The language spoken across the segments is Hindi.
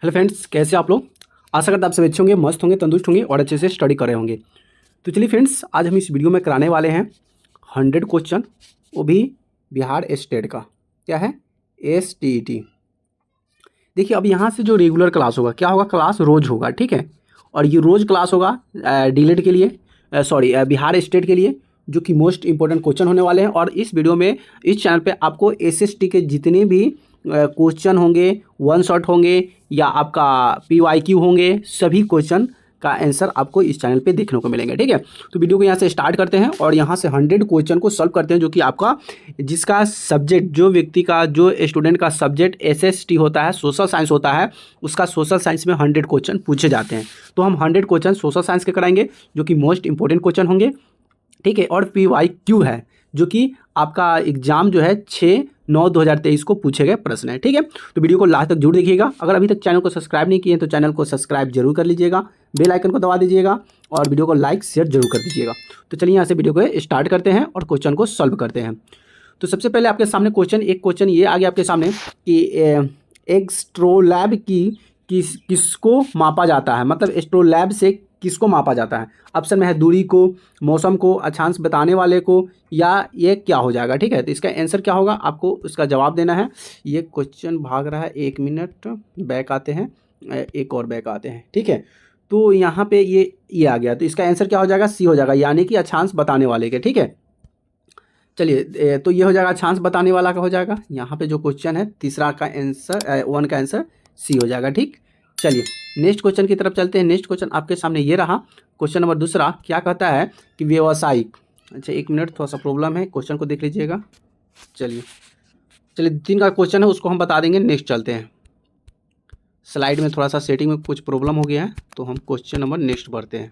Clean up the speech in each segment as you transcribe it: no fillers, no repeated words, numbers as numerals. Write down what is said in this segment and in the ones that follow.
हेलो फ्रेंड्स, कैसे आप लोग। आशा करता आप सब अच्छे होंगे, मस्त होंगे, तंदुरुस्त होंगे और अच्छे से स्टडी कर रहे होंगे। तो चलिए फ्रेंड्स, आज हम इस वीडियो में कराने वाले हैं 100 क्वेश्चन, वो भी बिहार स्टेट का। क्या है? STET। देखिए, अब यहाँ से जो रेगुलर क्लास होगा, क्या होगा, क्लास रोज होगा, ठीक है। और ये रोज क्लास होगा डीलेट के लिए, सॉरी बिहार स्टेट के लिए, जो कि मोस्ट इंपॉर्टेंट क्वेश्चन होने वाले हैं। और इस वीडियो में, इस चैनल पे आपको SST के जितने भी क्वेश्चन होंगे, वन शॉट होंगे या आपका PYQ होंगे, सभी क्वेश्चन का आंसर आपको इस चैनल पे देखने को मिलेंगे, ठीक है। तो वीडियो को यहाँ से स्टार्ट करते हैं और यहाँ से 100 क्वेश्चन को सॉल्व करते हैं, जो कि आपका जिसका सब्जेक्ट, जो व्यक्ति का, जो स्टूडेंट का सब्जेक्ट SST होता है, सोशल साइंस होता है, उसका सोशल साइंस में 100 क्वेश्चन पूछे जाते हैं। तो हम 100 क्वेश्चन सोशल साइंस के कराएंगे, जो कि मोस्ट इंपॉर्टेंट क्वेश्चन होंगे, ठीक है। और PYQ है, जो कि आपका एग्जाम जो है 6/9/2023 को पूछे गए प्रश्न है, ठीक है। तो वीडियो को लास्ट तक जरूर देखिएगा। अगर अभी तक चैनल को सब्सक्राइब नहीं किए तो चैनल को सब्सक्राइब जरूर कर लीजिएगा, बेल आइकन को दबा दीजिएगा और वीडियो को लाइक शेयर जरूर कर दीजिएगा। तो चलिए यहाँ से वीडियो को स्टार्ट करते हैं और क्वेश्चन को सॉल्व करते हैं। तो सबसे पहले आपके सामने एक क्वेश्चन ये आ गया आपके सामने कि एस्ट्रोलैब किसको मापा जाता है, मतलब एस्ट्रोलैब से किसको मापा जाता है। ऑप्शन में है दूरी को, मौसम को, अक्षांश बताने वाले को, या ये क्या हो जाएगा, ठीक है। तो इसका आंसर क्या होगा, आपको इसका जवाब देना है। ये क्वेश्चन भाग रहा है, 1 मिनट बैक आते हैं, एक और बैक आते हैं, ठीक है। तो यहाँ पे ये आ गया, तो इसका आंसर क्या हो जाएगा, सी हो जाएगा, यानी कि अक्षांश बताने वाले के, ठीक है। चलिए, तो ये हो जाएगा अक्षांश बताने वाला का हो जाएगा। यहाँ पे जो क्वेश्चन है तीसरा का आंसर, 1 का आंसर सी हो जाएगा, ठीक। चलिए नेक्स्ट क्वेश्चन की तरफ चलते हैं। नेक्स्ट क्वेश्चन आपके सामने ये रहा। क्वेश्चन नंबर दूसरा क्या कहता है कि व्यावसायिक, अच्छा 1 मिनट, थोड़ा सा प्रॉब्लम है, क्वेश्चन को देख लीजिएगा। चलिए 3 का क्वेश्चन है, उसको हम बता देंगे। नेक्स्ट चलते हैं। स्लाइड में थोड़ा सा सेटिंग में कुछ प्रॉब्लम हो गया है, तो हम क्वेश्चन नंबर नेक्स्ट बढ़ते हैं।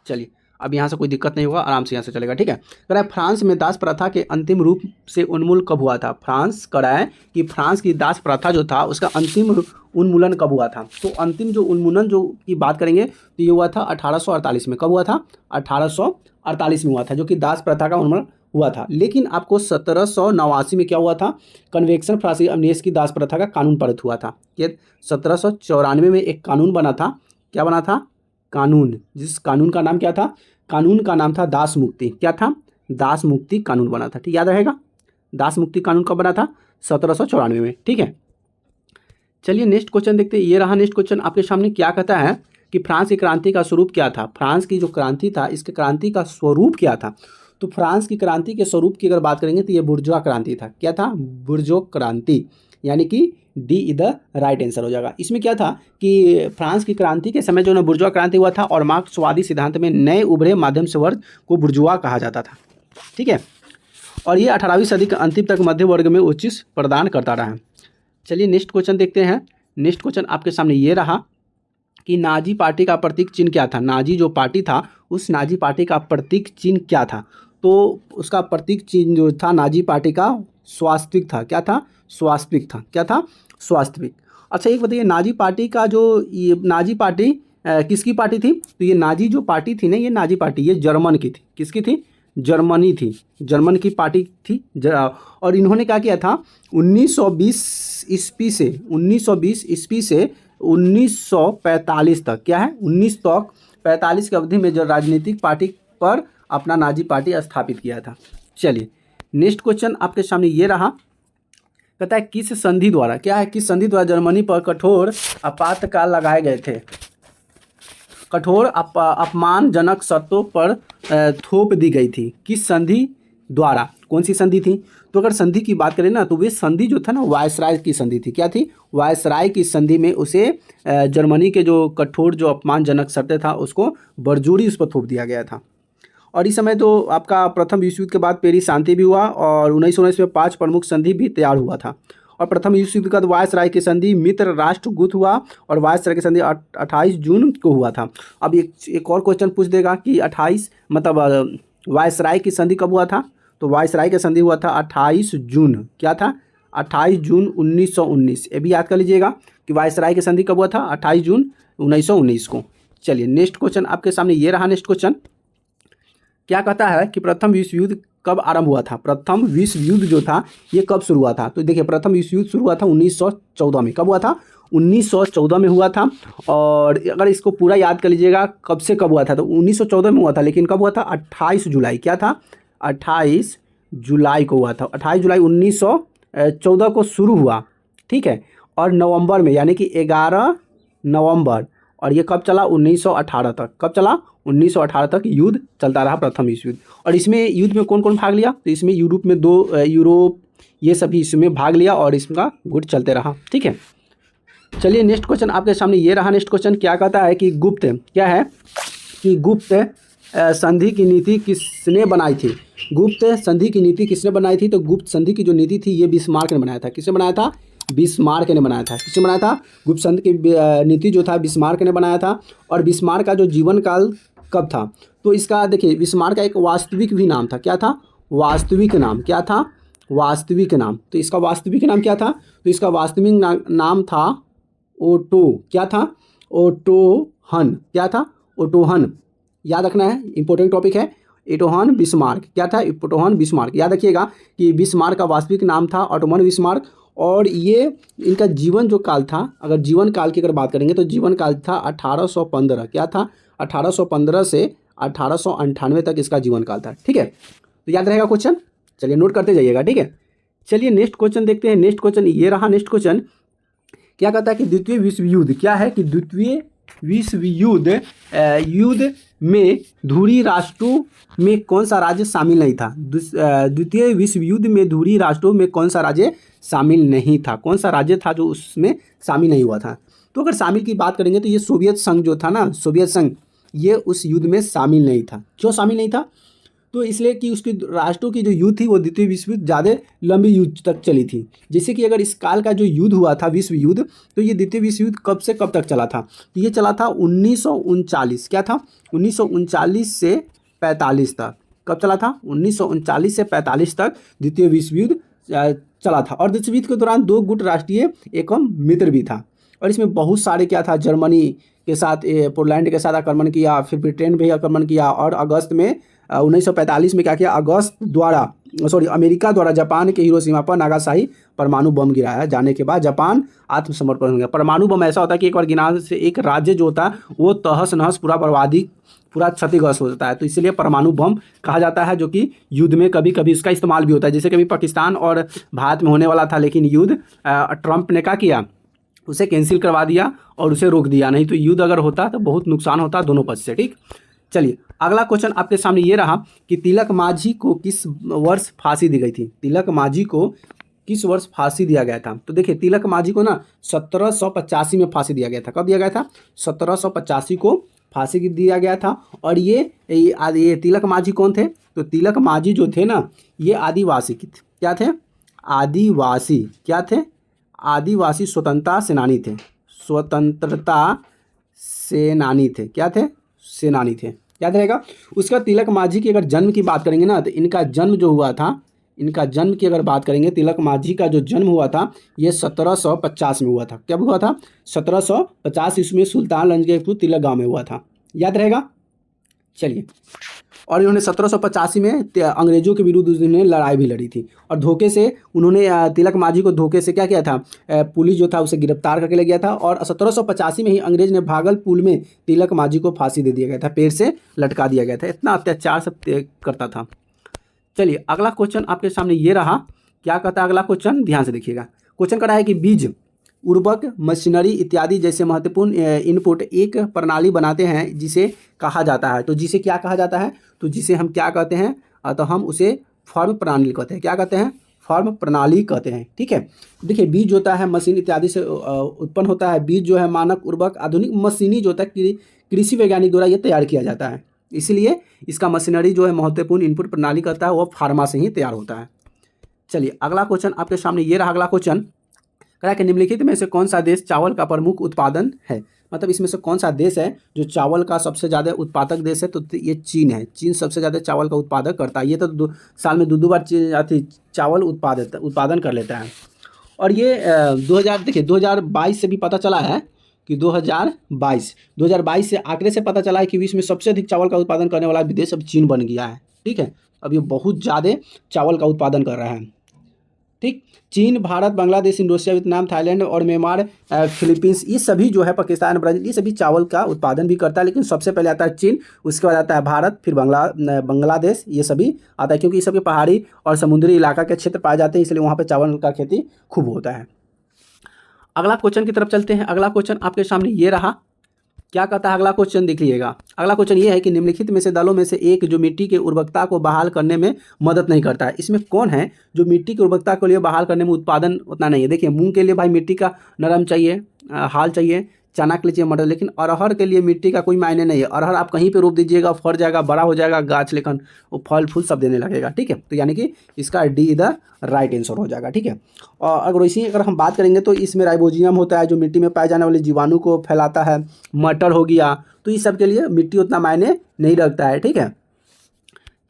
चलिए, अब यहाँ से कोई दिक्कत नहीं होगा, आराम से यहाँ से चलेगा, ठीक है। कह रहा है फ्रांस में दास प्रथा के अंतिम रूप से उन्मूलन कब हुआ था। फ्रांस कह रहा है कि फ्रांस की दास प्रथा जो था उसका अंतिम उन्मूलन कब हुआ था। तो अंतिम जो उन्मूलन जो की बात करेंगे तो ये हुआ था 1848 में। कब हुआ था? 1848 में हुआ था, जो कि दास प्रथा का उन्मूलन हुआ था। लेकिन आपको 1789 में क्या हुआ था, कन्वेक्शन फ्रांसीसी अमनेस की दास प्रथा का कानून पारित हुआ था। ये 1794 में एक कानून बना था। क्या बना था? कानून। जिस कानून का नाम क्या था? कानून का नाम था दास मुक्ति। क्या था? दास मुक्ति कानून बना था, ठीक, याद रहेगा। दास मुक्ति कानून कब बना था? 1794 में, ठीक है। चलिए नेक्स्ट क्वेश्चन देखते हैं। ये रहा नेक्स्ट क्वेश्चन आपके सामने। क्या कहता है कि फ्रांस की क्रांति का स्वरूप क्या था। फ्रांस की जो क्रांति था, इसके क्रांति का स्वरूप क्या था। तो फ्रांस की क्रांति के स्वरूप की अगर बात करेंगे तो ये बुर्जुआ क्रांति था। क्या था? बुर्जुआ क्रांति, यानी कि D is the right answer हो जाएगा। इसमें क्या था कि फ्रांस की क्रांति के समय जो ना बुर्जुआ क्रांति हुआ था, और मार्क्सवादी सिद्धांत में नए उभरे माध्यम से वर्ग को बुर्जुआ कहा जाता था, ठीक है। और ये 18वीं सदी के अंतिम तक मध्य वर्ग में उच्च प्रदान करता रहा। चलिए नेक्स्ट क्वेश्चन देखते हैं। नेक्स्ट क्वेश्चन आपके सामने ये रहा कि नाजी पार्टी का प्रतीक चिन्ह क्या था। नाजी जो पार्टी था, उस नाजी पार्टी का प्रतीक चिन्ह क्या था। तो उसका प्रतीक चिन्ह जो था नाजी पार्टी का, स्वास्तिक था। क्या था? स्वास्तिक था। क्या था? स्वास्तिक। अच्छा एक बताइए, नाजी पार्टी का जो ये नाजी पार्टी किसकी पार्टी थी। तो ये नाजी जो पार्टी थी ना, ये नाजी पार्टी ये जर्मन की थी। किसकी थी? जर्मनी थी, जर्मन की पार्टी थी। और इन्होंने क्या किया था, 1920 ईस्वी से 1945 तक, क्या है, 1945 की अवधि में जो राजनीतिक पार्टी पर अपना नाजी पार्टी स्थापित किया था। चलिए नेक्स्ट क्वेश्चन आपके सामने ये रहा। कहता है किस संधि द्वारा, क्या है, किस संधि द्वारा जर्मनी पर कठोर आपातकाल लगाए गए थे। कठोर अपमानजनक शर्तों पर थोप दी गई थी। किस संधि द्वारा, कौन सी संधि थी। तो अगर संधि की बात करें ना, तो वे संधि जो था ना, वायसराय की संधि थी। क्या थी? वायसराय की संधि में उसे जर्मनी के जो कठोर जो अपमानजनक शर्तें था, उसको बरजोरी उस पर थोप दिया गया था। और इस समय तो आपका प्रथम विश्व युद्ध के बाद पेरिस शांति भी हुआ, और 1919 में 5 प्रमुख संधि भी तैयार हुआ था। और प्रथम विश्व युद्ध के बाद वायसराय की संधि मित्र राष्ट्र गुट हुआ, और वायसराय की संधि 28 जून को हुआ था। अब एक और क्वेश्चन पूछ देगा कि 28 मतलब वायसराय की संधि कब हुआ था। तो वायसराय की संधि हुआ था 28 जून। क्या था? 28 जून 1919। ये भी याद कर लीजिएगा कि वायसराय की संधि कब हुआ था, 28 जून 1919 को। चलिए नेक्स्ट क्वेश्चन आपके सामने ये रहा। नेक्स्ट क्वेश्चन क्या कहता है कि प्रथम विश्व युद्ध कब आरंभ हुआ था? प्रथम विश्व युद्ध जो था ये कब शुरू हुआ था? तो देखिए प्रथम विश्व युद्ध शुरू हुआ था 1914 में। कब हुआ था? 1914 में हुआ था। और अगर इसको पूरा याद कर लीजिएगा कब से कब हुआ था, तो 1914 में हुआ था, लेकिन कब हुआ था? 28 जुलाई। क्या था? 28 जुलाई को हुआ था। 28 जुलाई 1914 को शुरू हुआ, ठीक है। और नवंबर में यानी कि 11 नवंबर, और ये कब चला? 1918 तक। कब चला? 1918 तक युद्ध चलता रहा, प्रथम विश्व युद्ध। और इसमें युद्ध में कौन कौन भाग लिया? तो इसमें यूरोप में यूरोप ये सभी इसमें भाग लिया और इसका युद्ध चलते रहा, ठीक है। चलिए नेक्स्ट क्वेश्चन आपके सामने ये रहा। नेक्स्ट क्वेश्चन क्या कहता है कि गुप्त क्या है कि गुप्त संधि की नीति किसने बनाई थी? गुप्त संधि की नीति किसने बनाई थी? तो गुप्त संधि की जो नीति थी ये बिस्मार्क ने बनाया था। किसने बनाया था? बिस्मार्क ने बनाया था। किसने बनाया था? गुप्त संधि की नीति जो था बिस्मार्क ने बनाया था। और बिस्मार्क का जो जीवन काल कब था? तो इसका देखिए बिस्मार्क का एक वास्तविक भी नाम था। क्या था? वास्तविक नाम। क्या था? वास्तविक नाम। तो इसका वास्तविक नाम क्या था? तो इसका वास्तविक नाम था ओटो। क्या था? ओटोहन। क्या था? ओटोहन। याद रखना है, इंपॉर्टेंट टॉपिक है। ओटोहन बिस्मार्क। क्या था? ओटोहन बिस्मार्क। याद रखिएगा कि बिस्मार्क का वास्तविक नाम था ओटोमन बिस्मार्क। और ये इनका जीवन जो काल था, अगर जीवन काल की अगर बात करेंगे तो जीवन काल था 1815। क्या था? 1815 से 1898 तक इसका जीवन काल था, ठीक है। तो याद रहेगा क्वेश्चन, चलिए नोट करते जाइएगा, ठीक है। चलिए नेक्स्ट क्वेश्चन देखते हैं। नेक्स्ट क्वेश्चन ये रहा। नेक्स्ट क्वेश्चन क्या कहता है कि द्वितीय विश्व युद्ध क्या है कि द्वितीय विश्व युद्ध में धुरी राष्ट्रों में कौन सा राज्य शामिल नहीं था? द्वितीय विश्व युद्ध में धुरी राष्ट्रों में कौन सा राज्य शामिल नहीं था? कौन सा राज्य था जो उसमें शामिल नहीं हुआ था? तो अगर शामिल की बात करेंगे तो ये सोवियत संघ जो था ना, सोवियत संघ, ये उस युद्ध में शामिल नहीं था। क्यों शामिल नहीं था? तो इसलिए कि उसकी राष्ट्रों की जो युद्ध थी वो द्वितीय विश्व युद्ध ज़्यादा लंबी युद्ध तक चली थी। जैसे कि अगर इस काल का जो युद्ध हुआ था विश्व युद्ध, तो ये द्वितीय विश्व युद्ध कब से कब तक चला था? तो ये चला था 1939। क्या था? 1939 से 45 तक। कब चला था? 1939 से 45 तक द्वितीय विश्व युद्ध चला था। और द्वितीय युद्ध के दौरान दो गुट राष्ट्रीय एवं मित्र भी था। और इसमें बहुत सारे क्या था, जर्मनी के साथ, पोलैंड के साथ आक्रमण किया, फिर ब्रिटेन भी आक्रमण किया। और अगस्त में 1945 में क्या किया, अमेरिका द्वारा जापान के हिरोशिमा पर नागासाकी परमाणु बम गिराया जाने के बाद जापान आत्मसमर्पण हो गया। परमाणु बम ऐसा होता है कि एक बार गिराने से एक राज्य जो होता है वो तहस नहस पूरा क्षतिग्रस्त हो जाता है। तो इसलिए परमाणु बम कहा जाता है, जो कि युद्ध में कभी कभी इसका इस्तेमाल भी होता है। जैसे कभी पाकिस्तान और भारत में होने वाला था, लेकिन युद्ध ट्रंप ने क्या किया, उसे कैंसिल करवा दिया और उसे रोक दिया। नहीं तो युद्ध अगर होता तो बहुत नुकसान होता दोनों पक्ष से, ठीक। चलिए अगला क्वेश्चन आपके सामने ये रहा कि तिलक मांझी को किस वर्ष फांसी दी गई थी? तिलक मांझी को किस वर्ष फांसी दिया गया था? तो देखिए तिलक मांझी को ना 1785 में फांसी दिया गया था। कब दिया गया था? 1785 को फांसी दिया गया था। और ये तिलक मांझी कौन थे? तो तिलक मांझी जो थे ना, ये आदिवासी क्या थे? आदिवासी क्या थे? आदिवासी स्वतंत्रता सेनानी थे। स्वतंत्रता सेनानी थे। क्या थे? सेनानी थे। याद रहेगा। उसका तिलक मांझी की अगर जन्म की बात करेंगे ना, तो इनका जन्म जो हुआ था, इनका जन्म की अगर बात करेंगे, तिलक मांझी का जो जन्म हुआ था ये 1750 में हुआ था। कब हुआ था? 1750 ईस्वी में सुल्तानगंज के पुत्र तिलक गांव में हुआ था। याद रहेगा। चलिए, और इन्होंने 1785 में अंग्रेजों के विरुद्ध उन्होंने लड़ाई भी लड़ी थी। और धोखे से उन्होंने तिलक मांझी को धोखे से क्या किया था, पुलिस जो था उसे गिरफ्तार करके ले गया था। और 1785 में ही अंग्रेज ने भागलपुर में तिलक मांझी को फांसी दे दिया गया था, पेड़ से लटका दिया गया था। इतना अत्याचार सब करता था। चलिए अगला क्वेश्चन आपके सामने ये रहा। क्या कहता है अगला क्वेश्चन? ध्यान से देखिएगा। क्वेश्चन करा है कि बीज, उर्वरक, मशीनरी इत्यादि जैसे महत्वपूर्ण इनपुट एक प्रणाली बनाते हैं जिसे कहा जाता है। तो जिसे क्या कहा जाता है? तो जिसे हम क्या कहते हैं? तो हम उसे फॉर्म प्रणाली कहते हैं। क्या कहते हैं? फॉर्म प्रणाली कहते हैं, ठीक है। देखिए बीज होता है मशीन इत्यादि से उत्पन्न होता है। बीज जो है मानक, उर्वरक, आधुनिक मशीनी जो होता है कृषि वैज्ञानिक द्वारा ये तैयार किया जाता है। इसलिए इसका मशीनरी जो है महत्वपूर्ण इनपुट प्रणाली कहता है, वो फार्मा से ही तैयार होता है। चलिए अगला क्वेश्चन आपके सामने ये रहा। अगला क्वेश्चन कहा कि निम्नलिखित में से कौन सा देश चावल का प्रमुख उत्पादन है? मतलब इसमें से कौन सा देश है जो चावल का सबसे ज़्यादा उत्पादक देश है? तो ये चीन है। चीन सबसे ज़्यादा चावल का उत्पादक करता है। ये तो साल में दो बार चावल उत्पादन कर लेता है। और ये 2022 से भी पता चला है कि 2022 से आंकड़े से पता चला है कि विश्व में सबसे अधिक चावल का उत्पादन करने वाला विदेश अब चीन बन गया है, ठीक है। अब ये बहुत ज़्यादा चावल का उत्पादन कर रहा है। ठीक, चीन, Bharat, Bangladesh, Indonesia, Vietnam, Thailand और म्यांमार, फिलीपींस, ये सभी जो है, पाकिस्तान, ब्राज़ील, ये सभी चावल का उत्पादन भी करता है। लेकिन सबसे पहले आता है चीन, उसके बाद आता है भारत, फिर बांग्लादेश, ये सभी आता है, क्योंकि ये सभी पहाड़ी और समुद्री इलाका के क्षेत्र पाए जाते हैं, इसलिए वहाँ पर चावल का खेती खूब होता है। अगला क्वेश्चन की तरफ चलते हैं। अगला क्वेश्चन आपके सामने ये रहा। क्या कहता है अगला क्वेश्चन, देख लीजिएगा। अगला क्वेश्चन ये है कि निम्नलिखित में से दलों में से एक जो मिट्टी की उर्वरकता को बहाल करने में मदद नहीं करता है। इसमें कौन है जो मिट्टी की उर्वरकता के लिए बहाल करने में उत्पादन उतना नहीं है। देखिए, मूंग के लिए भाई मिट्टी का नरम चाहिए, हाल चाहिए, चना के लिए चाहिए मटर, लेकिन अरहर के लिए मिट्टी का कोई मायने नहीं है। अरहर आप कहीं पे रोप दीजिएगा, फर जाएगा, बड़ा हो जाएगा गाछ, लेकिन वो फल फूल सब देने लगेगा। ठीक है, तो यानी कि इसका डी द राइट आंसर हो जाएगा। ठीक है, और अगर हम बात करेंगे तो इसमें राइबोजियम होता है जो मिट्टी में पाए जाने वाले जीवाणु को फैलाता है। मटर हो गया, तो इस सब के लिए मिट्टी उतना मायने नहीं रखता है। ठीक है,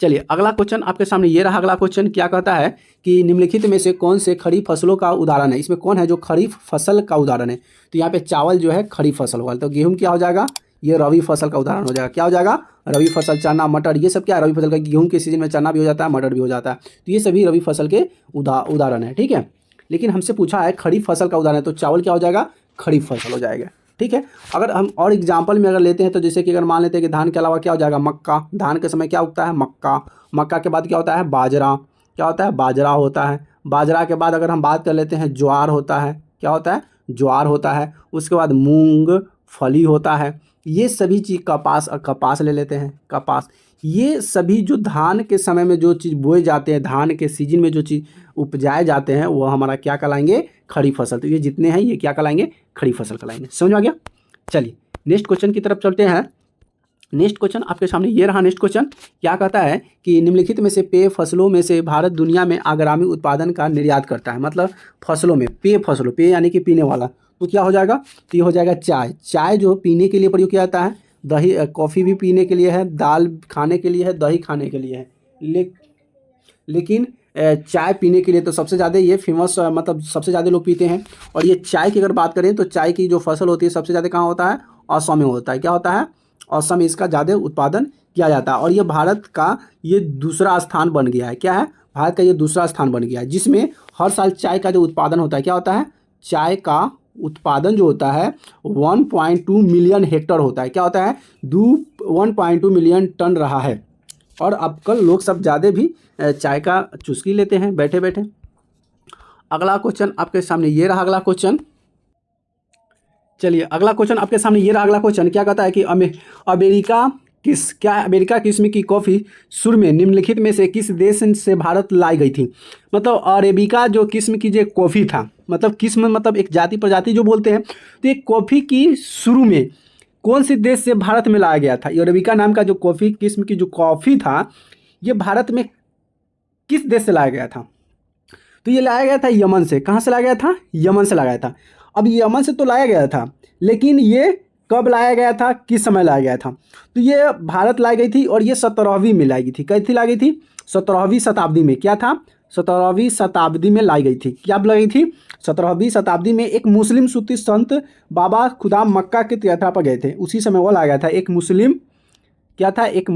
चलिए अगला क्वेश्चन आपके सामने ये रहा। अगला क्वेश्चन क्या कहता है कि निम्नलिखित में से कौन से खरीफ फसलों का उदाहरण है। इसमें कौन है जो खरीफ फसल का उदाहरण है। तो यहाँ पे चावल जो है खरीफ फसल होगा, तो गेहूं क्या हो जाएगा, ये रबी फसल का उदाहरण हो जाएगा। क्या हो जाएगा, रबी फसल। चना, मटर, ये सब क्या है, रबी फसल का। गेहूं के सीजन में चना भी हो जाता है, मटर भी हो जाता है, तो ये सभी रबी फसल के उदाहरण है। ठीक है, लेकिन हमसे पूछा है खरीफ फसल का उदाहरण है, तो चावल क्या हो जाएगा, खरीफ फसल हो जाएगा। ठीक है, अगर हम और एग्जाम्पल में अगर लेते हैं तो जैसे कि अगर मान लेते हैं कि धान के अलावा क्या हो जाएगा, मक्का। धान के समय क्या उगता है, मक्का। मक्का के बाद क्या होता है, बाजरा। क्या होता है, बाजरा होता है। बाजरा के बाद अगर हम बात कर लेते हैं, ज्वार होता है। क्या होता है, ज्वार होता है। उसके बाद मूंग फली होता है। ये सभी चीज़, कपास ले लेते हैं, कपास। ये सभी जो धान के समय में जो चीज़ बोए जाते हैं, धान के सीजन में जो चीज़ उपजाए जाते हैं, वो हमारा क्या कहलाएंगे, खरीफ फसल। तो ये जितने हैं ये क्या कहलाएंगे, खरीफ फसल कहलाएंगे। समझ में आ गया। चलिए नेक्स्ट क्वेश्चन की तरफ चलते हैं। नेक्स्ट क्वेश्चन आपके सामने ये रहा। नेक्स्ट क्वेश्चन क्या कहता है कि निम्नलिखित में से पेय फसलों में से भारत दुनिया में अग्रणी उत्पादन का निर्यात करता है। मतलब फसलों में, पेय यानी कि पीने वाला, तो क्या हो जाएगा, तो ये हो जाएगा चाय। चाय जो पीने के लिए प्रयोग किया जाता है, दही, कॉफ़ी भी पीने के लिए है, दाल खाने के लिए है, दही खाने के लिए है। लेकिन चाय पीने के लिए तो सबसे ज़्यादा ये फेमस, मतलब सबसे ज़्यादा लोग पीते हैं। और ये चाय की अगर बात करें तो चाय की जो फसल होती है सबसे ज़्यादा कहाँ होता है, असम में होता है। क्या होता है, असम में इसका ज़्यादा उत्पादन किया जाता है। और ये भारत का ये दूसरा स्थान बन गया है। क्या है, भारत का ये दूसरा स्थान बन गया है, जिसमें हर साल चाय का जो उत्पादन होता है, क्या होता है, चाय का उत्पादन जो होता है 1.2 मिलियन हेक्टेयर होता है। क्या होता है, 1.2 मिलियन टन रहा है। और अब कल लोग सब ज़्यादा भी चाय का चुस्की लेते हैं बैठे बैठे। अगला क्वेश्चन आपके सामने ये रहा। अगला क्वेश्चन, चलिए अगला क्वेश्चन आपके सामने ये रहा। अगला क्वेश्चन क्या कहता है कि अमेरिका किस्म की कॉफ़ी शुरू में निम्नलिखित में से किस देश से भारत लाई गई थी। मतलब अरेबिका जो किस्म की जो कॉफ़ी था, मतलब किस्म मतलब एक जाति प्रजाति जो बोलते हैं, तो ये कॉफ़ी की शुरू में कौन से देश से भारत में लाया गया था। अरेबिका नाम का जो कॉफ़ी किस्म की जो कॉफ़ी था, ये भारत में किस देश से लाया गया था। तो ये लाया गया था यमन से। कहाँ से लाया गया था, यमन से लाया गया था। अब यमन से तो लाया गया था, लेकिन ये कब लाया गया था, किस समय लाया गया था। तो ये भारत लाई गई थी और ये 17वीं में लाई गई थी। कैसी लाई गई थी, 17वीं शताब्दी में। क्या था, 17वीं शताब्दी में लाई गई थी। क्या लाई गई थी, 17वीं शताब्दी में एक मुस्लिम सूफी संत बाबा खुदाम मक्का की यात्रा पर गए थे, उसी समय वो लाया गया था। एक मुस्लिम, क्या था, एक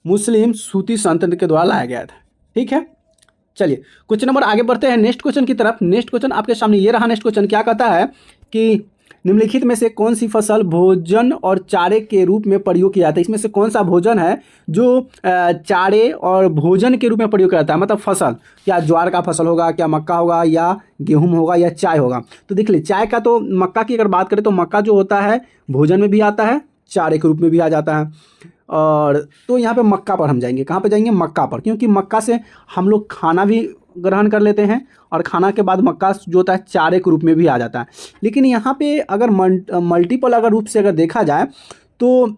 मुस्लिम सूफी संत के द्वारा लाया गया था। ठीक है, चलिए क्वेश्चन नंबर आगे बढ़ते हैं नेक्स्ट क्वेश्चन की तरफ। नेक्स्ट क्वेश्चन आपके सामने ये रहा। नेक्स्ट क्वेश्चन क्या कहता है कि निम्नलिखित में से कौन सी फसल भोजन और चारे के रूप में प्रयोग किया जाता है। इसमें से कौन सा भोजन है जो चारे और भोजन के रूप में प्रयोग किया जाता है। मतलब फसल, क्या ज्वार का फसल होगा, क्या मक्का होगा, या गेहूं होगा, या चाय होगा। तो देख ले, चाय का तो, मक्का की अगर बात करें तो मक्का जो होता है भोजन में भी आता है, चारे के रूप में भी आ जाता है। और तो यहाँ पे मक्का पर हम जाएंगे। कहाँ पे जाएंगे, मक्का पर, क्योंकि मक्का से हम लोग खाना भी ग्रहण कर लेते हैं और खाना के बाद मक्का जो होता है चारे के रूप में भी आ जाता है। लेकिन यहाँ पे अगर मल्टीपल अगर रूप से अगर देखा जाए तो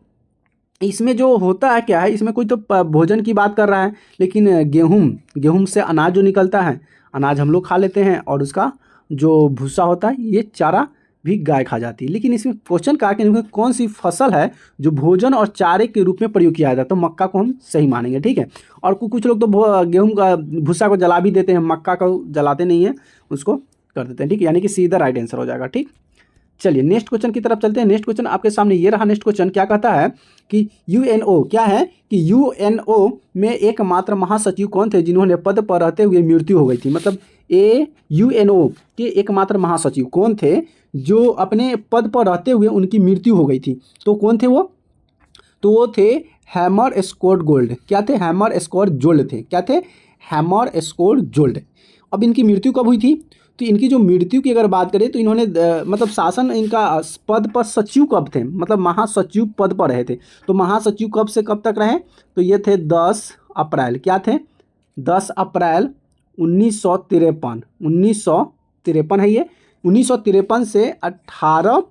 इसमें जो होता है क्या है, इसमें कोई तो भोजन की बात कर रहा है, लेकिन गेहूं से अनाज जो निकलता है, अनाज हम लोग खा लेते हैं और उसका जो भूसा होता है ये चारा भी गाय खा जाती है। लेकिन इसमें क्वेश्चन कहा कि कौन सी फसल है जो भोजन और चारे के रूप में प्रयोग किया जाता है, तो मक्का को हम सही मानेंगे। ठीक है, और कुछ लोग तो गेहूं का भूसा को जला भी देते हैं, मक्का को जलाते नहीं है, उसको कर देते हैं। ठीक है, यानी कि सीधा राइट आंसर हो जाएगा। ठीक, चलिए नेक्स्ट क्वेश्चन की तरफ चलते हैं। नेक्स्ट क्वेश्चन आपके सामने ये रहा। नेक्स्ट क्वेश्चन क्या कहता है कि यूएनओ क्या है कि यूएनओ में एकमात्र महासचिव कौन थे जिन्होंने पद पर रहते हुए मृत्यु हो गई थी। मतलब यूएनओ के एकमात्र महासचिव कौन थे जो अपने पद पर रहते हुए उनकी मृत्यु हो गई थी। तो कौन थे वो? तो वो थे हैमर स्कॉट गोल्ड। क्या थे? हैमर स्कॉट जोल्ड थे। क्या थे? हैमर स्कॉट जोल्ड। अब इनकी मृत्यु कब हुई थी? तो इनकी जो मृत्यु की अगर बात करें तो इन्होंने मतलब शासन इनका पद पर सचिव कब थे, मतलब महासचिव पद पर रहे थे। तो महासचिव कब से कब तक रहे? तो ये थे 10 अप्रैल। क्या थे? 10 अप्रैल 1953। 1953 है ये। 1953 से 18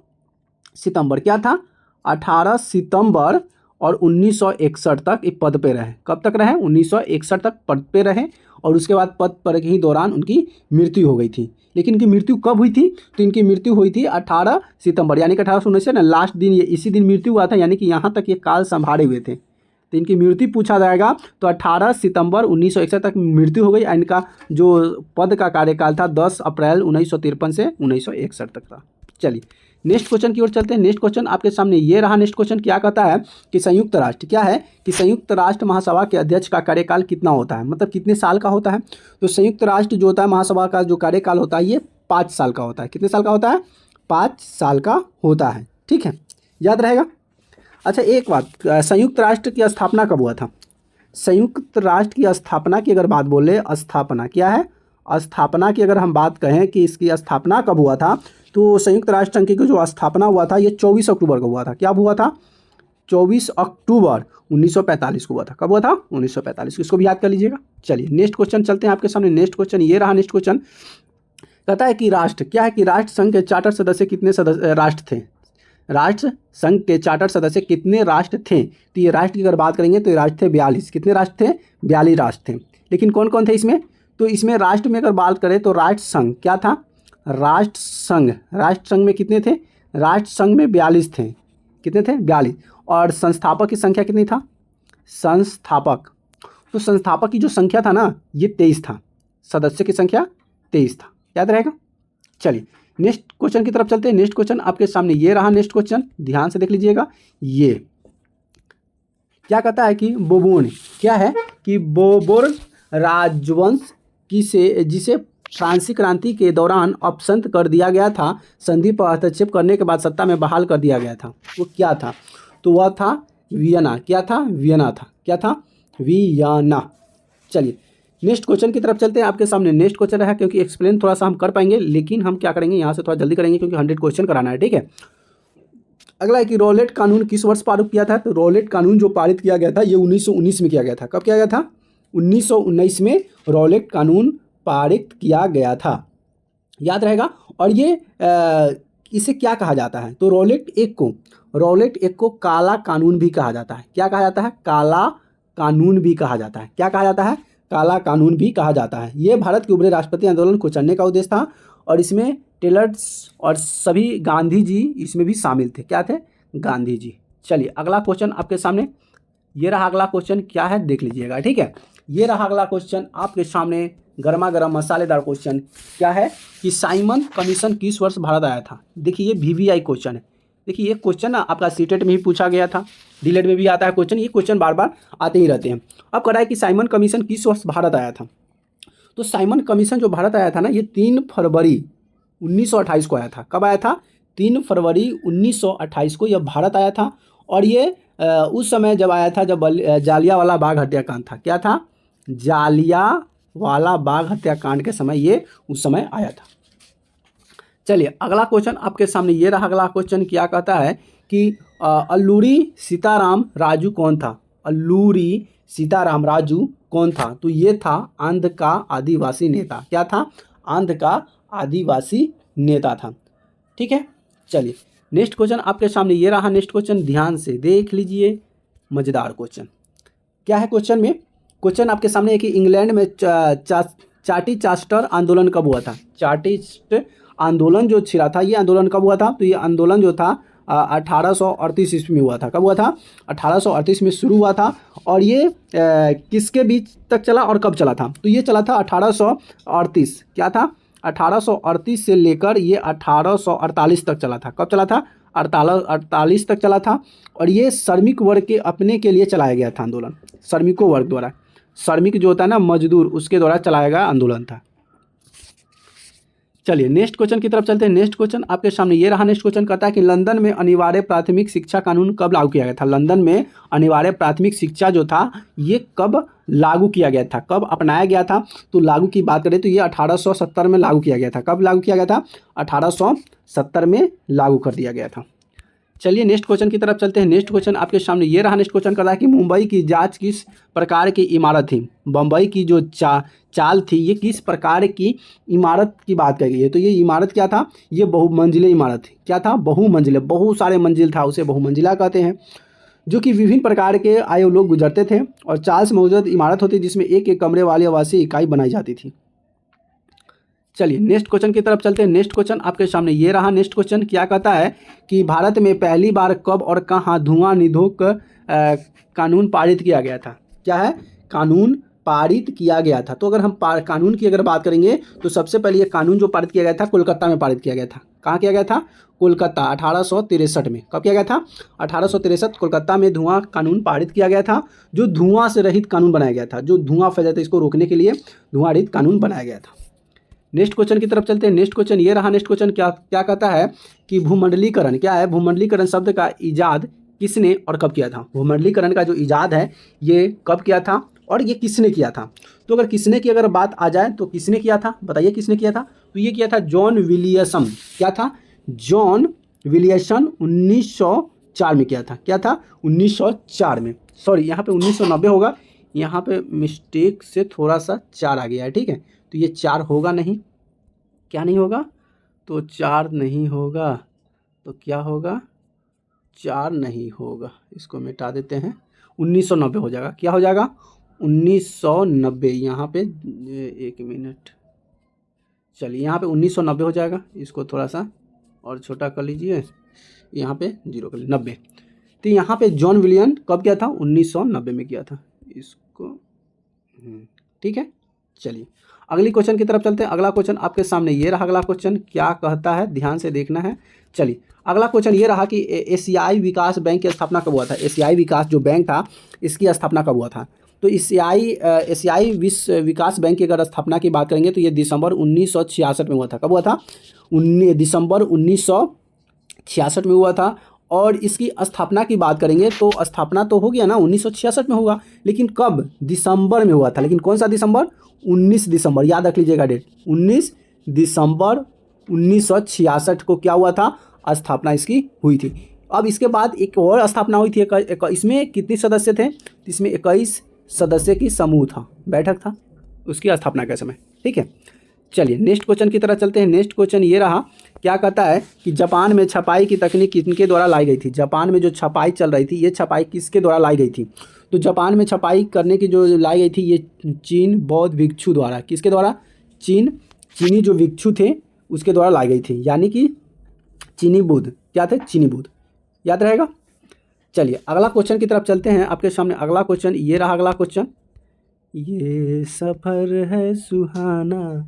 सितंबर। क्या था? 18 सितंबर और 1961 तक ये पद पे रहे। कब तक रहे? 1961 तक पद पे रहे और उसके बाद पद पर के ही दौरान उनकी मृत्यु हो गई थी। लेकिन इनकी मृत्यु कब हुई थी? तो इनकी मृत्यु हुई थी 18 सितंबर, यानी कि 1819 से ना लास्ट दिन, ये इसी दिन मृत्यु हुआ था, यानी कि यहाँ तक ये काल संभाले हुए थे। तो इनकी मृत्यु पूछा जाएगा तो 18 सितंबर 1961 तक मृत्यु हो गई। इनका जो पद का कार्यकाल था 10 अप्रैल 1953 से 1961 तक था। चलिए नेक्स्ट क्वेश्चन की ओर चलते हैं। नेक्स्ट क्वेश्चन आपके सामने ये रहा। नेक्स्ट क्वेश्चन क्या कहता है कि संयुक्त राष्ट्र क्या है कि संयुक्त राष्ट्र महासभा के अध्यक्ष का कार्यकाल कितना होता है, मतलब कितने साल का होता है। तो संयुक्त राष्ट्र जो होता है महासभा का जो कार्यकाल होता है ये 5 साल का होता है। कितने साल का होता है? 5 साल का होता है। ठीक है, याद रहेगा। अच्छा एक बात, संयुक्त राष्ट्र की स्थापना कब हुआ था? संयुक्त राष्ट्र की स्थापना की अगर बात बोले, स्थापना क्या है, स्थापना की अगर हम बात कहें कि इसकी स्थापना कब हुआ था, तो संयुक्त राष्ट्र संघ की जो स्थापना हुआ था ये 24 अक्टूबर को हुआ था। क्या हुआ था? 24 अक्टूबर 1945 को हुआ था। कब हुआ था? 1945। इसको भी याद कर लीजिएगा। चलिए नेक्स्ट क्वेश्चन चलते हैं आपके सामने। नेक्स्ट क्वेश्चन ये रहा। नेक्स्ट क्वेश्चन कहता है कि राष्ट्र क्या है कि राष्ट्र संघ के चार्टर सदस्य कितने राष्ट्र थे? राष्ट्र संघ के चार्टर सदस्य कितने राष्ट्र थे? तो ये राष्ट्र की अगर बात करेंगे तो ये राष्ट्र थे 42। कितने राष्ट्र थे? 42 राष्ट्र थे। लेकिन कौन कौन थे इसमें? तो इसमें राष्ट्र में अगर बात करें तो राष्ट्र संघ क्या था? राष्ट्र संघ में कितने थे? राष्ट्र संघ में 42 थे। कितने थे? 42। और संस्थापक की संख्या कितनी था? संस्थापक, तो संस्थापक की जो संख्या था ना ये 23 था। सदस्य की संख्या 23 था। याद रहेगा। चलिए नेक्स्ट क्वेश्चन की तरफ चलते हैं। नेक्स्ट क्वेश्चन आपके सामने ये रहा। नेक्स्ट क्वेश्चन ध्यान से देख लीजिएगा। ये क्या कहता है कि बोबोन क्या है कि बोबोर राजवंश जिसे फ्रांसीसी क्रांति के दौरान अपसंत कर दिया गया था, संधि पर हस्तक्षेप करने के बाद सत्ता में बहाल कर दिया गया था। वो क्या था? तो वह था वियना। क्या था? वियना था। क्या था? वियना। चलिए नेक्स्ट क्वेश्चन की तरफ चलते हैं। आपके सामने नेक्स्ट क्वेश्चन है, क्योंकि एक्सप्लेन थोड़ा सा हम कर पाएंगे लेकिन हम क्या करेंगे यहाँ से थोड़ा जल्दी करेंगे क्योंकि 100 क्वेश्चन कराना है। ठीक है, अगला है कि रॉलेट कानून किस वर्ष पारित किया था? तो रॉलेट कानून जो पारित किया गया था ये 1919 में किया गया था। कब किया गया था? 1919 में रॉलेट कानून पारित किया गया था। याद रहेगा। और ये इसे क्या कहा जाता है? तो रॉलेट एक को काला कानून भी कहा जाता है। क्या कहा जाता है? काला कानून भी कहा जाता है। क्या कहा जाता है? काला कानून भी कहा जाता है। ये भारत के उभरे राष्ट्रपति आंदोलन को चलने का उद्देश्य था और इसमें टेलर्स और सभी गांधी जी इसमें भी शामिल थे। क्या थे? गांधी जी। चलिए अगला क्वेश्चन आपके सामने ये रहा। अगला क्वेश्चन क्या है देख लीजिएगा। ठीक है, ये रहा अगला क्वेश्चन आपके सामने, गर्मा गर्म मसालेदार क्वेश्चन। क्या है कि साइमन कमीशन किस वर्ष भारत आया था? देखिए ये VVI क्वेश्चन है। देखिए ये क्वेश्चन ना आपका सीटेट में भी पूछा गया था, डीलेट में भी आता है क्वेश्चन। ये क्वेश्चन बार बार आते ही रहते हैं। अब कह रहा है कि साइमन कमीशन किस वर्ष भारत आया था? तो साइमन कमीशन जो भारत आया था ना ये 3 फरवरी 1928 को आया था। कब आया था? 3 फरवरी 1928 को यह भारत आया था। और ये उस समय जब आया था जब जालियांवाला बाग हत्याकांड था। क्या था? जालियांवाला बाग हत्याकांड के समय ये उस समय आया था। चलिए अगला क्वेश्चन आपके सामने ये रहा। अगला क्वेश्चन क्या कहता है कि अल्लूरी सीताराम राजू कौन था? अल्लूरी सीताराम राजू कौन था? तो ये था आंध्र का आदिवासी नेता। क्या था? आंध्र का आदिवासी नेता था। ठीक है, चलिए नेक्स्ट क्वेश्चन आपके सामने ये रहा। नेक्स्ट क्वेश्चन ध्यान से देख लीजिए, मजेदार क्वेश्चन। क्या है क्वेश्चन में? क्वेश्चन आपके सामने है कि इंग्लैंड में चार्टी चास्टर आंदोलन कब हुआ था? चार्टिस्ट आंदोलन जो छिड़ा था ये आंदोलन कब हुआ था? तो ये आंदोलन जो था 1838 ईस्वी में हुआ था। कब हुआ था? 1838 में शुरू हुआ था। और ये किसके बीच तक चला और कब चला था? तो ये चला था 1838। क्या था? 1838 से लेकर ये 1848 तक चला था। कब चला था? 48 तक चला था। और ये श्रमिक वर्ग के अपने के लिए चलाया गया था आंदोलन, श्रमिकों वर्ग द्वारा। श्रमिक जो होता है ना, मजदूर, उसके द्वारा चलाया गया आंदोलन था। चलिए नेक्स्ट क्वेश्चन की तरफ चलते हैं। नेक्स्ट क्वेश्चन आपके सामने ये रहा। नेक्स्ट क्वेश्चन कहता है कि लंदन में अनिवार्य प्राथमिक शिक्षा कानून कब लागू किया गया था? लंदन में अनिवार्य प्राथमिक शिक्षा जो था ये कब लागू किया गया था, कब अपनाया गया था? तो लागू की बात करें तो ये 1870 में लागू किया गया था। कब लागू किया गया था? 1870 में लागू कर दिया गया था। चलिए नेक्स्ट क्वेश्चन की तरफ चलते हैं। नेक्स्ट क्वेश्चन आपके सामने ये रहा। नेक्स्ट क्वेश्चन कर रहा है कि मुंबई की जांच किस प्रकार की इमारत थी? बम्बई की जो चाल थी ये किस प्रकार की इमारत की बात कही गई है? तो ये इमारत क्या था? ये बहुमंजिले इमारत थी। क्या था? बहुमंजिले, बहुत सारे मंजिल था, उसे बहुमंजिला कहते हैं। जो कि विभिन्न प्रकार के आयु लोग गुजरते थे और चाल से मौजूद इमारत होती जिसमें एक एक कमरे वाली आवासीय इकाई बनाई जाती थी। चलिए नेक्स्ट क्वेश्चन की तरफ चलते हैं। नेक्स्ट क्वेश्चन आपके सामने ये रहा। नेक्स्ट क्वेश्चन क्या कहता है कि भारत में पहली बार कब और कहाँ धुआं निरोधक कानून पारित किया गया था? क्या है? कानून पारित किया गया था। तो अगर हम कानून की अगर बात करेंगे तो सबसे पहले ये कानून जो पारित किया गया था कोलकाता में पारित किया गया था। कहाँ किया गया था? कोलकाता, 1863 में। कब किया गया था? 1863 कोलकाता में धुआं कानून पारित किया गया था, जो धुआं से रहित कानून बनाया गया था। जो धुआं फैल जाता है इसको रोकने के लिए धुआं रहित कानून बनाया गया था। नेक्स्ट क्वेश्चन की तरफ चलते हैं। नेक्स्ट क्वेश्चन ये रहा। नेक्स्ट क्वेश्चन क्या कहता है कि भूमंडलीकरण क्या है? भूमंडलीकरण शब्द का इजाद किसने और कब किया था? भूमंडलीकरण का जो इजाद है ये कब किया था और ये किसने किया था? तो अगर किसने की अगर बात आ जाए तो किसने किया था? बताइए किसने किया था? तो ये किया था जॉन विलियम्सन। क्या था? जॉन विलियम्सन 1904 में किया था। क्या था? 1904 में। सॉरी, यहाँ पे 1990 होगा, यहाँ पे मिस्टेक से थोड़ा सा 4 आ गया है। ठीक है, तो ये 4 होगा नहीं। क्या नहीं होगा? तो 4 नहीं होगा तो क्या होगा? 4 नहीं होगा, इसको मिटा देते हैं। 1990 हो जाएगा। क्या हो जाएगा? 1990। यहाँ पे 1 मिनट, चलिए यहाँ पे 1990 हो जाएगा। इसको थोड़ा सा और छोटा कर लीजिए, यहाँ पे 0 कर लीजिए, 90। तो यहाँ पे जॉन विलियम कब किया था? 1990 में किया था इसको। ठीक है, चलिए अगली क्वेश्चन की तरफ चलते हैं। अगला क्वेश्चन आपके सामने ये रहा। अगला क्वेश्चन क्या कहता है, ध्यान से देखना है। चलिए अगला क्वेश्चन ये रहा कि एशियाई विकास बैंक की स्थापना कब हुआ था? एशियाई विकास जो बैंक था इसकी स्थापना कब हुआ था? तो एशियाई विकास बैंक की अगर स्थापना की बात करेंगे तो ये दिसंबर 1966 में हुआ था। कब हुआ था? दिसंबर 1966 में हुआ था। और इसकी स्थापना की बात करेंगे तो स्थापना तो हो गया ना, 1966 में होगा, लेकिन कब? दिसंबर में हुआ था। लेकिन कौन सा दिसंबर? 19 दिसंबर, याद रख लीजिएगा डेट। 19 दिसंबर 1966 को क्या हुआ था? स्थापना इसकी हुई थी। अब इसके बाद एक और स्थापना हुई थी। इसमें कितने सदस्य थे? इसमें 21 सदस्य की समूह था, बैठक था उसकी स्थापना के समय। ठीक है, चलिए नेक्स्ट क्वेश्चन की तरफ चलते हैं। नेक्स्ट क्वेश्चन ये रहा। क्या कहता है कि जापान में छपाई की तकनीक किनके द्वारा लाई गई थी? जापान में जो छपाई चल रही थी ये छपाई किसके द्वारा लाई गई थी? तो जापान में छपाई करने की जो लाई गई थी ये चीन बौद्ध भिक्षु द्वारा। किसके द्वारा? चीनी जो भिक्षु थे उसके द्वारा लाई गई थी, यानी कि चीनी बुद्ध। क्या थे? चीनी बुद्ध, याद रहेगा। चलिए अगला क्वेश्चन की तरफ चलते हैं। आपके सामने अगला क्वेश्चन ये रहा। अगला क्वेश्चन, ये सफ़र है सुहाना।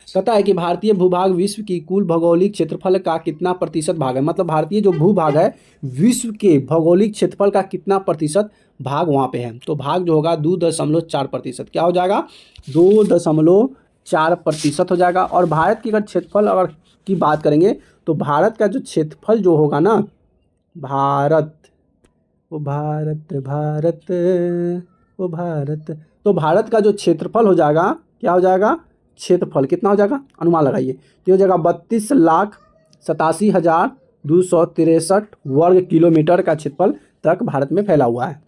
कहता है कि भारतीय भूभाग विश्व की कुल भौगोलिक क्षेत्रफल का कितना प्रतिशत भाग है? मतलब भारतीय जो भूभाग है विश्व के भौगोलिक क्षेत्रफल का कितना प्रतिशत भाग वहाँ पे है? तो भाग जो होगा 2.4%। क्या हो जाएगा? 2.4% हो जाएगा। और भारत की अगर क्षेत्रफल अगर की बात करेंगे तो भारत का जो क्षेत्रफल जो होगा ना, भारत तो भारत का जो क्षेत्रफल हो जाएगा, क्या हो जाएगा? क्षेत्रफल कितना हो जाएगा? अनुमान लगाइए। तो हो जाएगा 32,87,263 वर्ग किलोमीटर का क्षेत्रफल तक भारत में फैला हुआ है।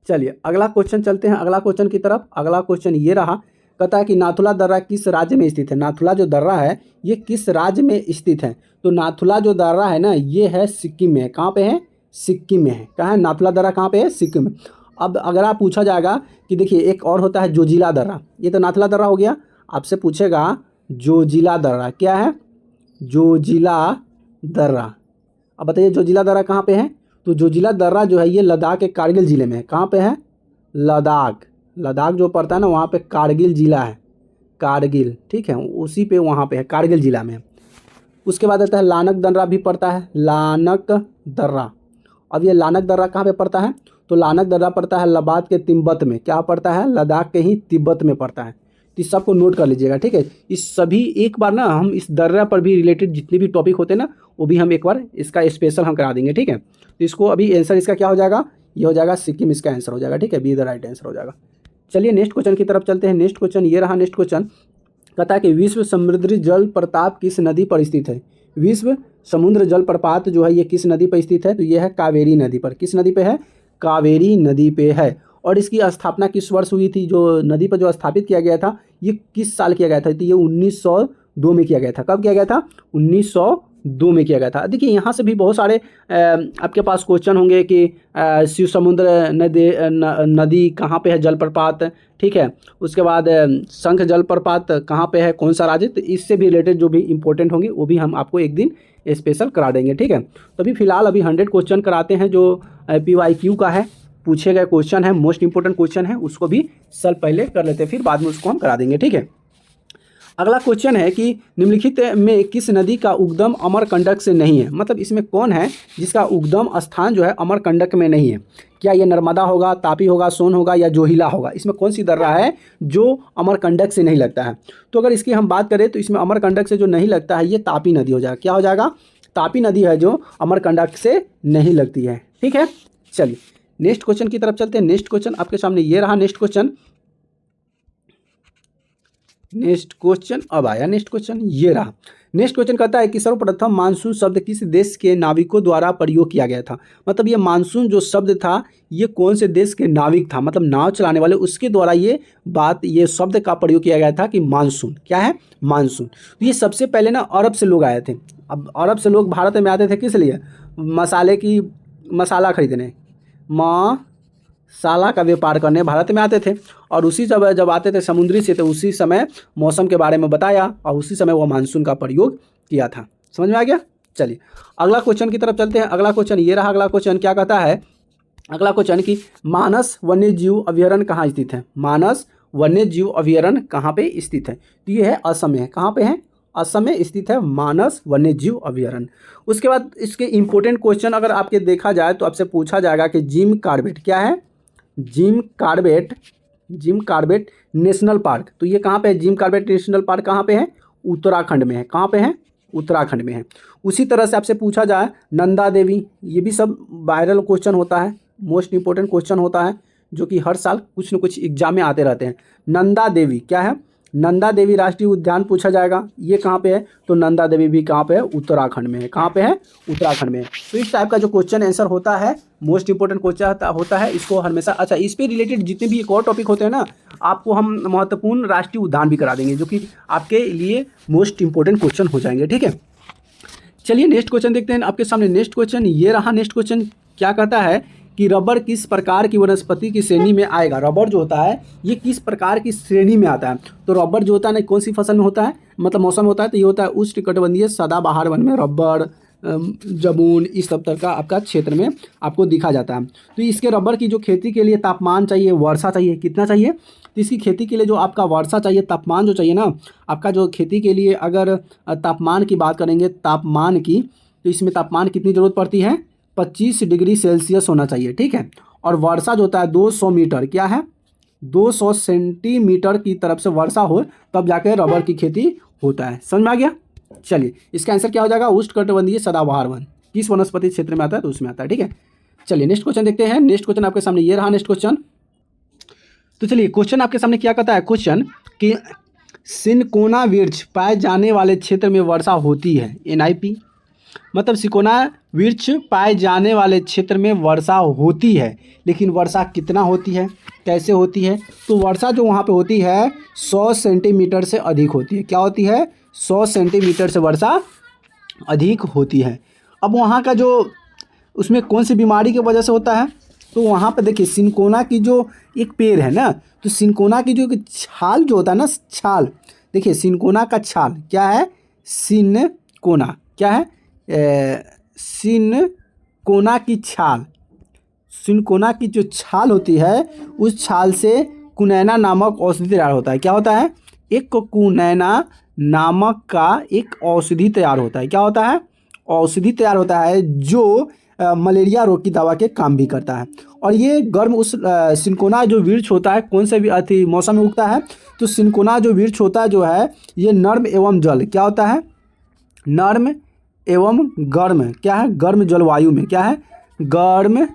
चलिए अगला क्वेश्चन चलते हैं अगला क्वेश्चन की तरफ। अगला क्वेश्चन ये रहा। कहता है कि नाथुला दर्रा किस राज्य में स्थित है? नाथुला जो दर्रा है ये किस राज्य में स्थित है? तो नाथुला जो दर्रा है ना ये है सिक्किम में। कहाँ पे है? सिक्किम में है। कहाँ है नाथुला दर्रा? कहाँ पे है? सिक्किम में। अब अगर आप पूछा जाएगा कि देखिए एक और होता है जोजिला दर्रा, ये तो नाथुला दर्रा हो गया। आपसे पूछेगा जोजिला दर्रा, क्या है? जोजिला दर्रा। अब बताइए जोजिला दर्रा कहाँ पे है? तो जोजिला दर्रा जो है ये लद्दाख के कारगिल ज़िले में है। कहाँ पे है? लद्दाख जो पड़ता है ना वहाँ पे कारगिल ज़िला है। कारगिल, ठीक है, उसी पे वहाँ पे है, कारगिल जिला में। उसके बाद आता है लानक दर्रा भी पड़ता है, लानक दर्रा। अब ये लानक दर्रा कहाँ पे पड़ता है? तो लानक दर्रा पड़ता है लद्दाख के तिब्बत में। क्या पड़ता है? लद्दाख के ही तिब्बत में पड़ता है। तो इस सबको नोट कर लीजिएगा, ठीक है। इस सभी एक बार ना हम इस दर्रा पर भी रिलेटेड जितने भी टॉपिक होते हैं ना, वो भी हम एक बार इसका स्पेशल हम करा देंगे, ठीक है। तो इसको अभी आंसर इसका क्या हो जाएगा? ये हो जाएगा सिक्किम, इसका आंसर हो जाएगा, ठीक है, बी द राइट आंसर हो जाएगा। चलिए नेक्स्ट क्वेश्चन की तरफ चलते हैं। नेक्स्ट क्वेश्चन ये रहा। नेक्स्ट क्वेश्चन कहता है कि विश्व समुद्री जल प्रपात किस नदी पर स्थित है? विश्व समुद्र जल प्रपात जो है ये किस नदी पर स्थित है? तो ये है कावेरी नदी पर। किस नदी पे है? कावेरी नदी पे है। और इसकी स्थापना किस वर्ष हुई थी? जो नदी पर जो स्थापित किया गया था ये किस साल किया गया था? तो ये 1902 में किया गया था। कब किया गया था? 1902 में किया गया था। देखिए यहाँ से भी बहुत सारे आपके पास क्वेश्चन होंगे कि शिव समुद्र नदी कहाँ पे है जलप्रपात, ठीक है। उसके बाद शंख जलप्रपात कहाँ पे है, कौन सा राज्य? तो इससे भी रिलेटेड जो भी इंपॉर्टेंट होंगे वो भी हम आपको एक दिन स्पेशल करा देंगे, ठीक है। तो अभी फिलहाल 100 क्वेश्चन कराते हैं जो PYQ का है, पूछे गए क्वेश्चन है, मोस्ट इंपॉर्टेंट क्वेश्चन है, उसको भी सल पहले कर लेते हैं, फिर बाद में उसको हम करा देंगे, ठीक है। अगला क्वेश्चन है कि निम्नलिखित में किस नदी का उद्गम अमरकंटक से नहीं है? मतलब इसमें कौन है जिसका उद्गम स्थान जो है अमरकंटक में नहीं है? क्या ये नर्मदा होगा, तापी होगा, सोन होगा या जोहिला होगा? इसमें कौन सी दर्रा है जो अमरकंटक से नहीं लगता है? तो अगर इसकी हम बात करें तो इसमें अमरकंटक से जो नहीं लगता है ये तापी नदी हो जाएगा। क्या हो जाएगा? तापी नदी है जो अमरकंटक से नहीं लगती है, ठीक है। चलिए नेक्स्ट क्वेश्चन की तरफ चलते हैं। नेक्स्ट क्वेश्चन आपके सामने ये रहा। नेक्स्ट क्वेश्चन अब आया। नेक्स्ट क्वेश्चन ये रहा। नेक्स्ट क्वेश्चन कहता है कि सर्वप्रथम मानसून शब्द किस देश के नाविकों द्वारा प्रयोग किया गया था? मतलब ये मानसून जो शब्द था ये कौन से देश के नाविक था, मतलब नाव चलाने वाले, उसके द्वारा ये शब्द का प्रयोग किया गया था कि मानसून। क्या है? मानसून। तो ये सबसे पहले ना अरब से लोग आए थे। अब अरब से लोग भारत में आते थे किस लिए? मसाला खरीदने, मसाला का व्यापार करने भारत में आते थे। और उसी जब आते थे समुद्री से, तो उसी समय मौसम के बारे में बताया और उसी समय वो मानसून का प्रयोग किया था। समझ में आ गया? चलिए अगला क्वेश्चन की तरफ चलते हैं। अगला क्वेश्चन ये रहा। अगला क्वेश्चन क्या कहता है? अगला क्वेश्चन कि मानस वन्य जीव अभयारण्य कहाँ स्थित है? मानस वन्य जीव अभयारण्य कहाँ पे स्थित है? तो ये है असम में। कहाँ पे है? असम में स्थित है मानस वन्य जीव अभयारण्य। उसके बाद इसके इंपॉर्टेंट क्वेश्चन अगर आपके देखा जाए तो आपसे पूछा जाएगा कि जिम कॉर्बेट क्या है? Jim Corbett national park. तो ये कहाँ पे है? जिम कॉर्बेट नेशनल पार्क कहाँ पे है? उत्तराखंड में है। कहाँ पे है? उत्तराखंड में है। उसी तरह से आपसे पूछा जाए नंदा देवी, ये भी सब वायरल क्वेश्चन होता है, मोस्ट इंपॉर्टेंट क्वेश्चन होता है जो कि हर साल कुछ न कुछ एग्जाम में आते रहते हैं। नंदा देवी क्या है? नंदा देवी राष्ट्रीय उद्यान पूछा जाएगा, ये कहाँ पे है? तो नंदा देवी भी कहाँ पे है? उत्तराखंड में है। कहाँ पे है? उत्तराखंड में है। तो इस टाइप का जो क्वेश्चन आंसर होता है, मोस्ट इंपॉर्टेंट क्वेश्चन होता है, इसको हमेशा अच्छा इस पे रिलेटेड जितने भी एक और टॉपिक होते हैं ना, आपको हम महत्वपूर्ण राष्ट्रीय उद्यान भी करा देंगे जो कि आपके लिए मोस्ट इंपॉर्टेंट क्वेश्चन हो जाएंगे, ठीक है। चलिए नेक्स्ट क्वेश्चन देखते हैं आपके सामने। नेक्स्ट क्वेश्चन ये रहा। नेक्स्ट क्वेश्चन क्या कहता है कि रबर किस प्रकार की वनस्पति की श्रेणी में आएगा? रबर जो होता है ये किस प्रकार की श्रेणी में आता है? तो रबर जो होता है ना कौन सी फसल में होता है, मतलब मौसम में होता है? तो ये होता है उष्णकटिबंधीय सदाबहार वन में रबर, जामुन, इस सब तरह का आपका क्षेत्र में आपको दिखा जाता है। तो इसके रबर की जो खेती के लिए तापमान चाहिए, वर्षा चाहिए, कितना चाहिए? तो इसकी खेती के लिए जो आपका वर्षा चाहिए, तापमान जो चाहिए ना आपका, जो खेती के लिए अगर तापमान की बात करेंगे तापमान की, तो इसमें तापमान कितनी ज़रूरत पड़ती है? 25 डिग्री सेल्सियस होना चाहिए, ठीक है। और वर्षा जो होता है 200 मीटर, क्या है? 200 सेंटीमीटर की तरफ से वर्षा हो तब जाके रबर की खेती होता है। समझ में आ गया? चलिए इसका आंसर क्या हो जाएगा? उष्णकटिबंधीय सदाबहार वन किस वनस्पति क्षेत्र में आता है? तो उसमें आता है, ठीक है। चलिए नेक्स्ट क्वेश्चन देखते हैं। नेक्स्ट क्वेश्चन आपके सामने ये रहा। नेक्स्ट क्वेश्चन, तो चलिए क्वेश्चन आपके सामने क्या कहता है? क्वेश्चन कि सिनकोना वृक्ष पाए जाने वाले क्षेत्र में वर्षा होती है, NIP। मतलब सिकोना वृक्ष पाए जाने वाले क्षेत्र में वर्षा होती है, लेकिन वर्षा कितना होती है, कैसे होती है? तो वर्षा जो वहाँ पे होती है 100 सेंटीमीटर से अधिक होती है। क्या होती है? 100 सेंटीमीटर से वर्षा अधिक होती है। अब वहाँ का जो उसमें कौन सी बीमारी की वजह से होता है? तो वहाँ पे देखिए सिनकोना की जो एक पेड़ है ना, तो सिनकोना की जो छाल जो होता है ना, छाल, देखिए सिनकोना का छाल क्या है? सिनकोना क्या है? सिनकोना की छाल, सिनकोना की जो छाल होती है उस छाल से कुनैना नामक औषधि तैयार होता है। क्या होता है? एक कुनैना नामक का एक औषधि तैयार होता है। क्या होता है? औषधि तैयार होता है जो मलेरिया रोग की दवा के काम भी करता है। और ये गर्म उस सिनकोना जो वृक्ष होता है कौन से भी अति मौसम में उगता है? तो सिनकोना जो वृक्ष होता है जो है ये नर्म एवं जल क्या होता है? नर्म एवं गर्म क्या है? गर्म जलवायु में क्या है? गर्म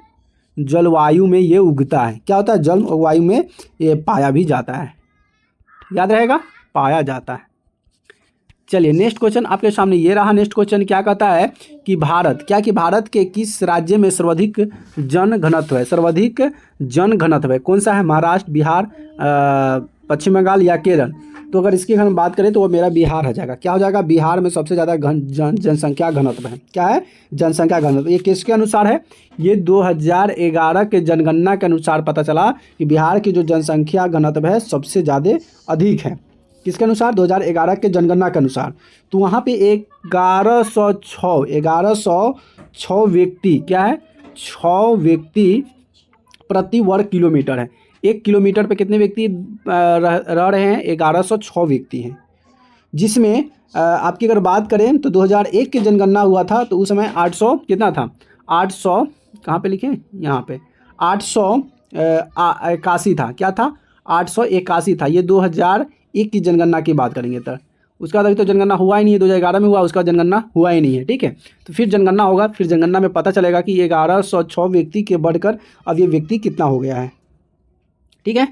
जलवायु में ये उगता है। क्या होता है? जलवायु में ये पाया भी जाता है। याद रहेगा, पाया जाता है। चलिए नेक्स्ट क्वेश्चन आपके सामने ये रहा। नेक्स्ट क्वेश्चन क्या कहता है कि भारत के किस राज्य में सर्वाधिक जन घनत्व है? सर्वाधिक जन घनत्व है कौन सा है? महाराष्ट्र, बिहार, पश्चिम बंगाल या केरल? तो अगर इसकी हम बात करें तो वो मेरा बिहार हो जाएगा। क्या हो जाएगा? बिहार में सबसे ज़्यादा जनसंख्या घनत्व है। क्या है? जनसंख्या घनत्व। ये किसके अनुसार है? ये 2011 के जनगणना के अनुसार पता चला कि बिहार की जो जनसंख्या घनत्व है सबसे ज़्यादा अधिक है। किसके अनुसार? 2011 के जनगणना के अनुसार। तो वहाँ पे 1106 व्यक्ति क्या है? 6 व्यक्ति प्रति वर्ग किलोमीटर है। 1 किलोमीटर पे कितने व्यक्ति रह रहे हैं? 1106 व्यक्ति हैं। जिसमें आपकी अगर बात करें तो 2001 की जनगणना हुआ था तो उस समय 800 कितना था? 800 कहाँ पे लिखे? यहाँ पे 881 था। क्या था? 881 था। ये 2001 की जनगणना की बात करेंगे तो उसका अभी तो जनगणना हुआ ही नहीं है। 2011 में हुआ, उसका जनगणना हुआ ही नहीं है। ठीक है, तो फिर जनगणना होगा, फिर जनगणना में पता चलेगा कि 1106 व्यक्ति के बढ़कर अब ये व्यक्ति कितना हो गया है। ठीक है,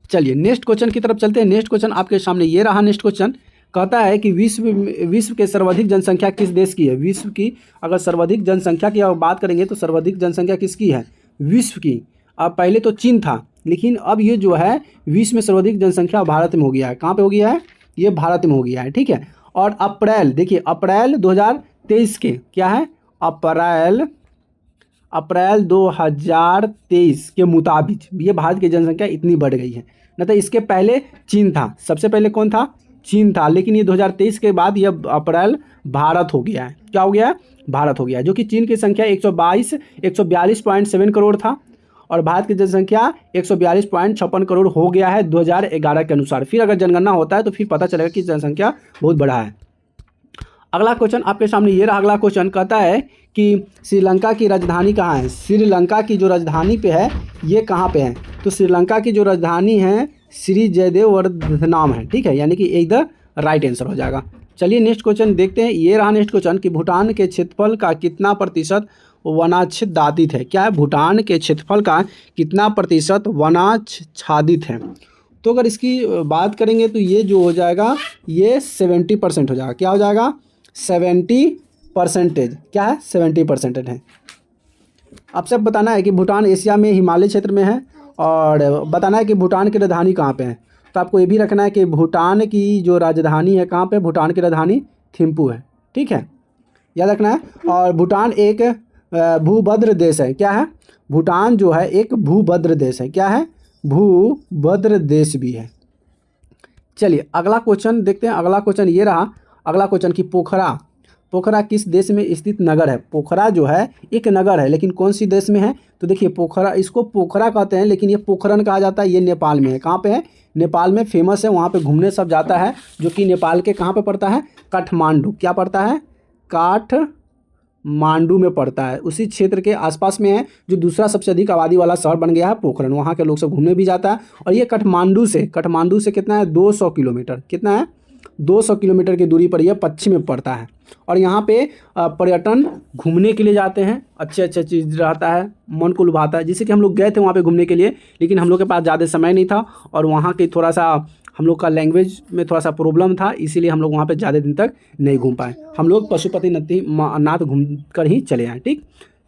चलिए नेक्स्ट क्वेश्चन की तरफ चलते हैं। नेक्स्ट क्वेश्चन आपके सामने ये रहा। नेक्स्ट क्वेश्चन कहता है कि विश्व के सर्वाधिक जनसंख्या किस देश की है? विश्व की अगर सर्वाधिक जनसंख्या की बात करेंगे तो सर्वाधिक जनसंख्या किसकी है? विश्व की। अब पहले तो चीन था, लेकिन अब ये जो है विश्व में सर्वाधिक जनसंख्या भारत में हो गया है। कहाँ पे हो गया है? ये भारत में हो गया है। ठीक है, और अप्रैल देखिए, अप्रैल 2023 के क्या है? अप्रैल 2023 के मुताबिक ये भारत की जनसंख्या इतनी बढ़ गई है। न तो इसके पहले चीन था, सबसे पहले कौन था? चीन था, लेकिन ये 2023 के बाद ये अप्रैल भारत हो गया है। क्या हो गया है? भारत हो गया है, जो कि चीन की संख्या 142.7 करोड़ था और भारत की जनसंख्या 142.56 करोड़ हो गया है 2011 के अनुसार। फिर अगर जनगणना होता है तो फिर पता चलेगा कि जनसंख्या बहुत बड़ा है। अगला क्वेश्चन आपके सामने ये रहा। अगला क्वेश्चन कहता है कि श्रीलंका की राजधानी कहाँ है? श्रीलंका की जो राजधानी पे है ये कहाँ पे है? तो श्रीलंका की जो राजधानी है श्री जयदेववर्धनम है। ठीक है, यानी कि इधर राइट आंसर हो जाएगा। चलिए नेक्स्ट क्वेश्चन देखते हैं। ये रहा नेक्स्ट क्वेश्चन कि भूटान के क्षेत्रफल का कितना प्रतिशत वनाच्छादित है? क्या है? भूटान के क्षेत्रफल का कितना प्रतिशत वनाच्छादित है? तो अगर इसकी बात करेंगे तो ये जो हो जाएगा ये 70% हो जाएगा। क्या हो जाएगा? 70%। क्या है? 70% है। अब सब बताना है कि भूटान एशिया में हिमालय क्षेत्र में है और बताना है कि भूटान की राजधानी कहाँ पे है। तो आपको ये भी रखना है कि भूटान की जो राजधानी है कहाँ पे? भूटान की राजधानी थिम्पू है। ठीक है, याद रखना है। और भूटान एक भूभद्र देश है। क्या है? भूटान जो है एक भूभद्र देश है। क्या है? भूभद्र देश भी है। चलिए अगला क्वेश्चन देखते हैं। अगला क्वेश्चन ये रहा। अगला क्वेश्चन कि पोखरा किस देश में स्थित नगर है? पोखरा जो है एक नगर है, लेकिन कौन सी देश में है? तो देखिए पोखरा, इसको पोखरा कहते हैं लेकिन ये पोखरन कहा जाता है। ये नेपाल में है। कहाँ पे है? नेपाल में फेमस है, वहाँ पे घूमने सब जाता है, जो कि नेपाल के कहाँ पे पड़ता है? काठमांडू। क्या पड़ता है? काठमांडू में पड़ता है। उसी क्षेत्र के आसपास में है, जो दूसरा सबसे अधिक आबादी वाला शहर बन गया है पोखरन। वहाँ के लोग सब घूमने भी जाता है। और ये काठमांडू से कितना है? 200 किलोमीटर। कितना है? 200 किलोमीटर की दूरी पर यह पश्चिम में पड़ता है। और यहाँ पे पर्यटन घूमने के लिए जाते हैं। अच्छे चीज़ रहता है, मन को लुभाता है। जैसे कि हम लोग गए थे वहाँ पे घूमने के लिए, लेकिन हम लोग के पास ज़्यादा समय नहीं था और वहाँ के थोड़ा सा हम लोग का लैंग्वेज में थोड़ा सा प्रॉब्लम था, इसीलिए हम लोग वहाँ पे ज़्यादा दिन तक नहीं घूम पाए। हम लोग पशुपतिनाथ घूम कर ही चले आए। ठीक,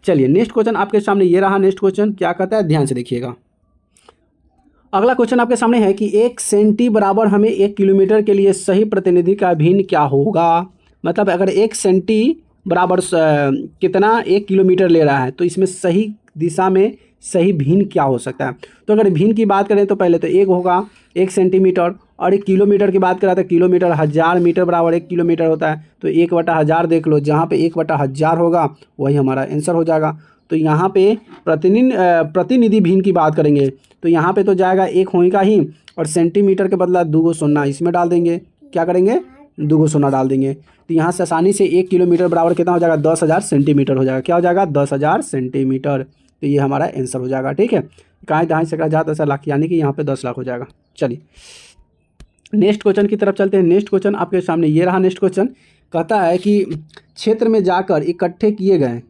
चलिए नेक्स्ट क्वेश्चन आपके सामने ये रहा। नेक्स्ट क्वेश्चन क्या कहता है? ध्यान से देखिएगा। अगला क्वेश्चन आपके सामने है कि 1 सेंटी बराबर हमें 1 किलोमीटर के लिए सही प्रतिनिधि का भिन्न क्या होगा? मतलब अगर 1 सेंटी बराबर कितना 1 किलोमीटर ले रहा है तो इसमें सही दिशा में सही भिन्न क्या हो सकता है? तो अगर भिन्न की बात करें तो पहले तो 1 होगा 1 सेंटीमीटर, और 1 किलोमीटर की बात करें तो किलोमीटर 1000 मीटर बराबर 1 किलोमीटर होता है। तो 1/1000 देख लो, जहाँ पे 1/1000 होगा वही हमारा आंसर हो जाएगा। तो यहाँ पे प्रतिनिधि भिन्न की बात करेंगे तो यहाँ पे तो जाएगा 1 होगा ही, और सेंटीमीटर के बदला 2 शून्य इसमें डाल देंगे। क्या करेंगे? 2 शून्य डाल देंगे। तो यहाँ से आसानी से 1 किलोमीटर बराबर कितना हो जाएगा? 10,000 सेंटीमीटर हो जाएगा। क्या हो जाएगा? 10,000 सेंटीमीटर। तो ये हमारा आंसर हो जाएगा। ठीक है, कहाँ दहाई से जा 10 लाख, यानी कि यहाँ पे 10 लाख हो जाएगा। चलिए नेक्स्ट क्वेश्चन की तरफ चलते हैं। नेक्स्ट क्वेश्चन आपके सामने ये रहा। नेक्स्ट क्वेश्चन कहता है कि क्षेत्र में जाकर इकट्ठे किए गए,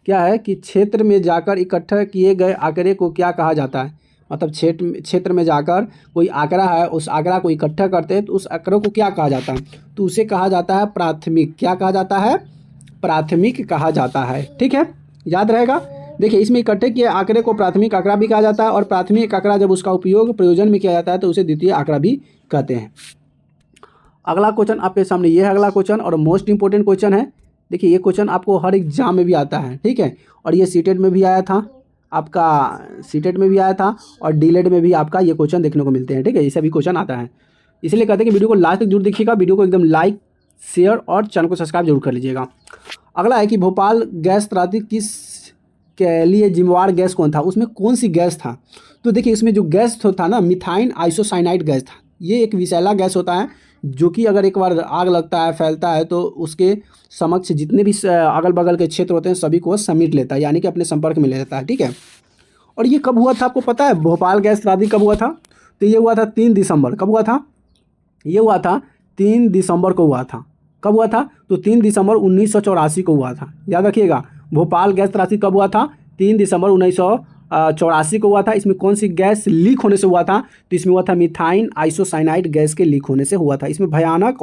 क्या है कि क्षेत्र में जाकर इकट्ठा किए गए आंकड़े को क्या कहा जाता है? मतलब क्षेत्र में जाकर कोई आंकड़ा है, उस आंकड़ा को इकट्ठा करते हैं तो उस आंकड़े को क्या कहा जाता है? तो उसे कहा जाता है प्राथमिक। क्या कहा जाता है? प्राथमिक कहा जाता है। ठीक है, याद रहेगा। देखिए इसमें इकट्ठे किए आंकड़े को प्राथमिक आंकड़ा भी कहा जाता है, और प्राथमिक आंकड़ा जब उसका उपयोग प्रयोजन में किया जाता है तो उसे द्वितीय आंकड़ा भी कहते हैं। अगला क्वेश्चन आपके सामने ये है। अगला क्वेश्चन और मोस्ट इंपॉर्टेंट क्वेश्चन है। देखिए ये क्वेश्चन आपको हर एग्जाम में भी आता है। ठीक है, और ये सीटेट में भी आया था, आपका सीटेट में भी आया था, और डीलेट में भी आपका ये क्वेश्चन देखने को मिलते हैं। ठीक है, ये सभी क्वेश्चन आता है। इसलिए कहते हैं कि वीडियो को लास्ट तक जरूर देखिएगा। वीडियो को एकदम लाइक, शेयर और चैनल को सब्सक्राइब जरूर कर लीजिएगा। अगला है कि भोपाल गैस त्रासदी किस के लिए जिम्मेवार गैस कौन था? उसमें कौन सी गैस था? तो देखिए इसमें जो गैस था ना, मिथाइन आइसोसाइनाइड गैस था। ये एक विषैला गैस होता है जो कि अगर एक बार आग लगता है, फैलता है, तो उसके समक्ष जितने भी अगल बगल के क्षेत्र होते हैं सभी को समेट लेता है, यानी कि अपने संपर्क में ले लेता है। ठीक है, और ये कब हुआ था आपको पता है? भोपाल गैस त्रासदी कब हुआ था? तो ये हुआ था 3 दिसंबर। कब हुआ था? ये हुआ था 3 दिसंबर को हुआ था। कब हुआ था? तो 3 दिसंबर 1984 को हुआ था। याद रखिएगा, भोपाल गैस त्रासदी कब हुआ था? 3 दिसंबर 1984 को हुआ था। इसमें कौन सी गैस लीक होने से हुआ था? तो इसमें हुआ था मिथाइन आइसोसाइनाइड गैस के लीक होने से हुआ था। इसमें भयानक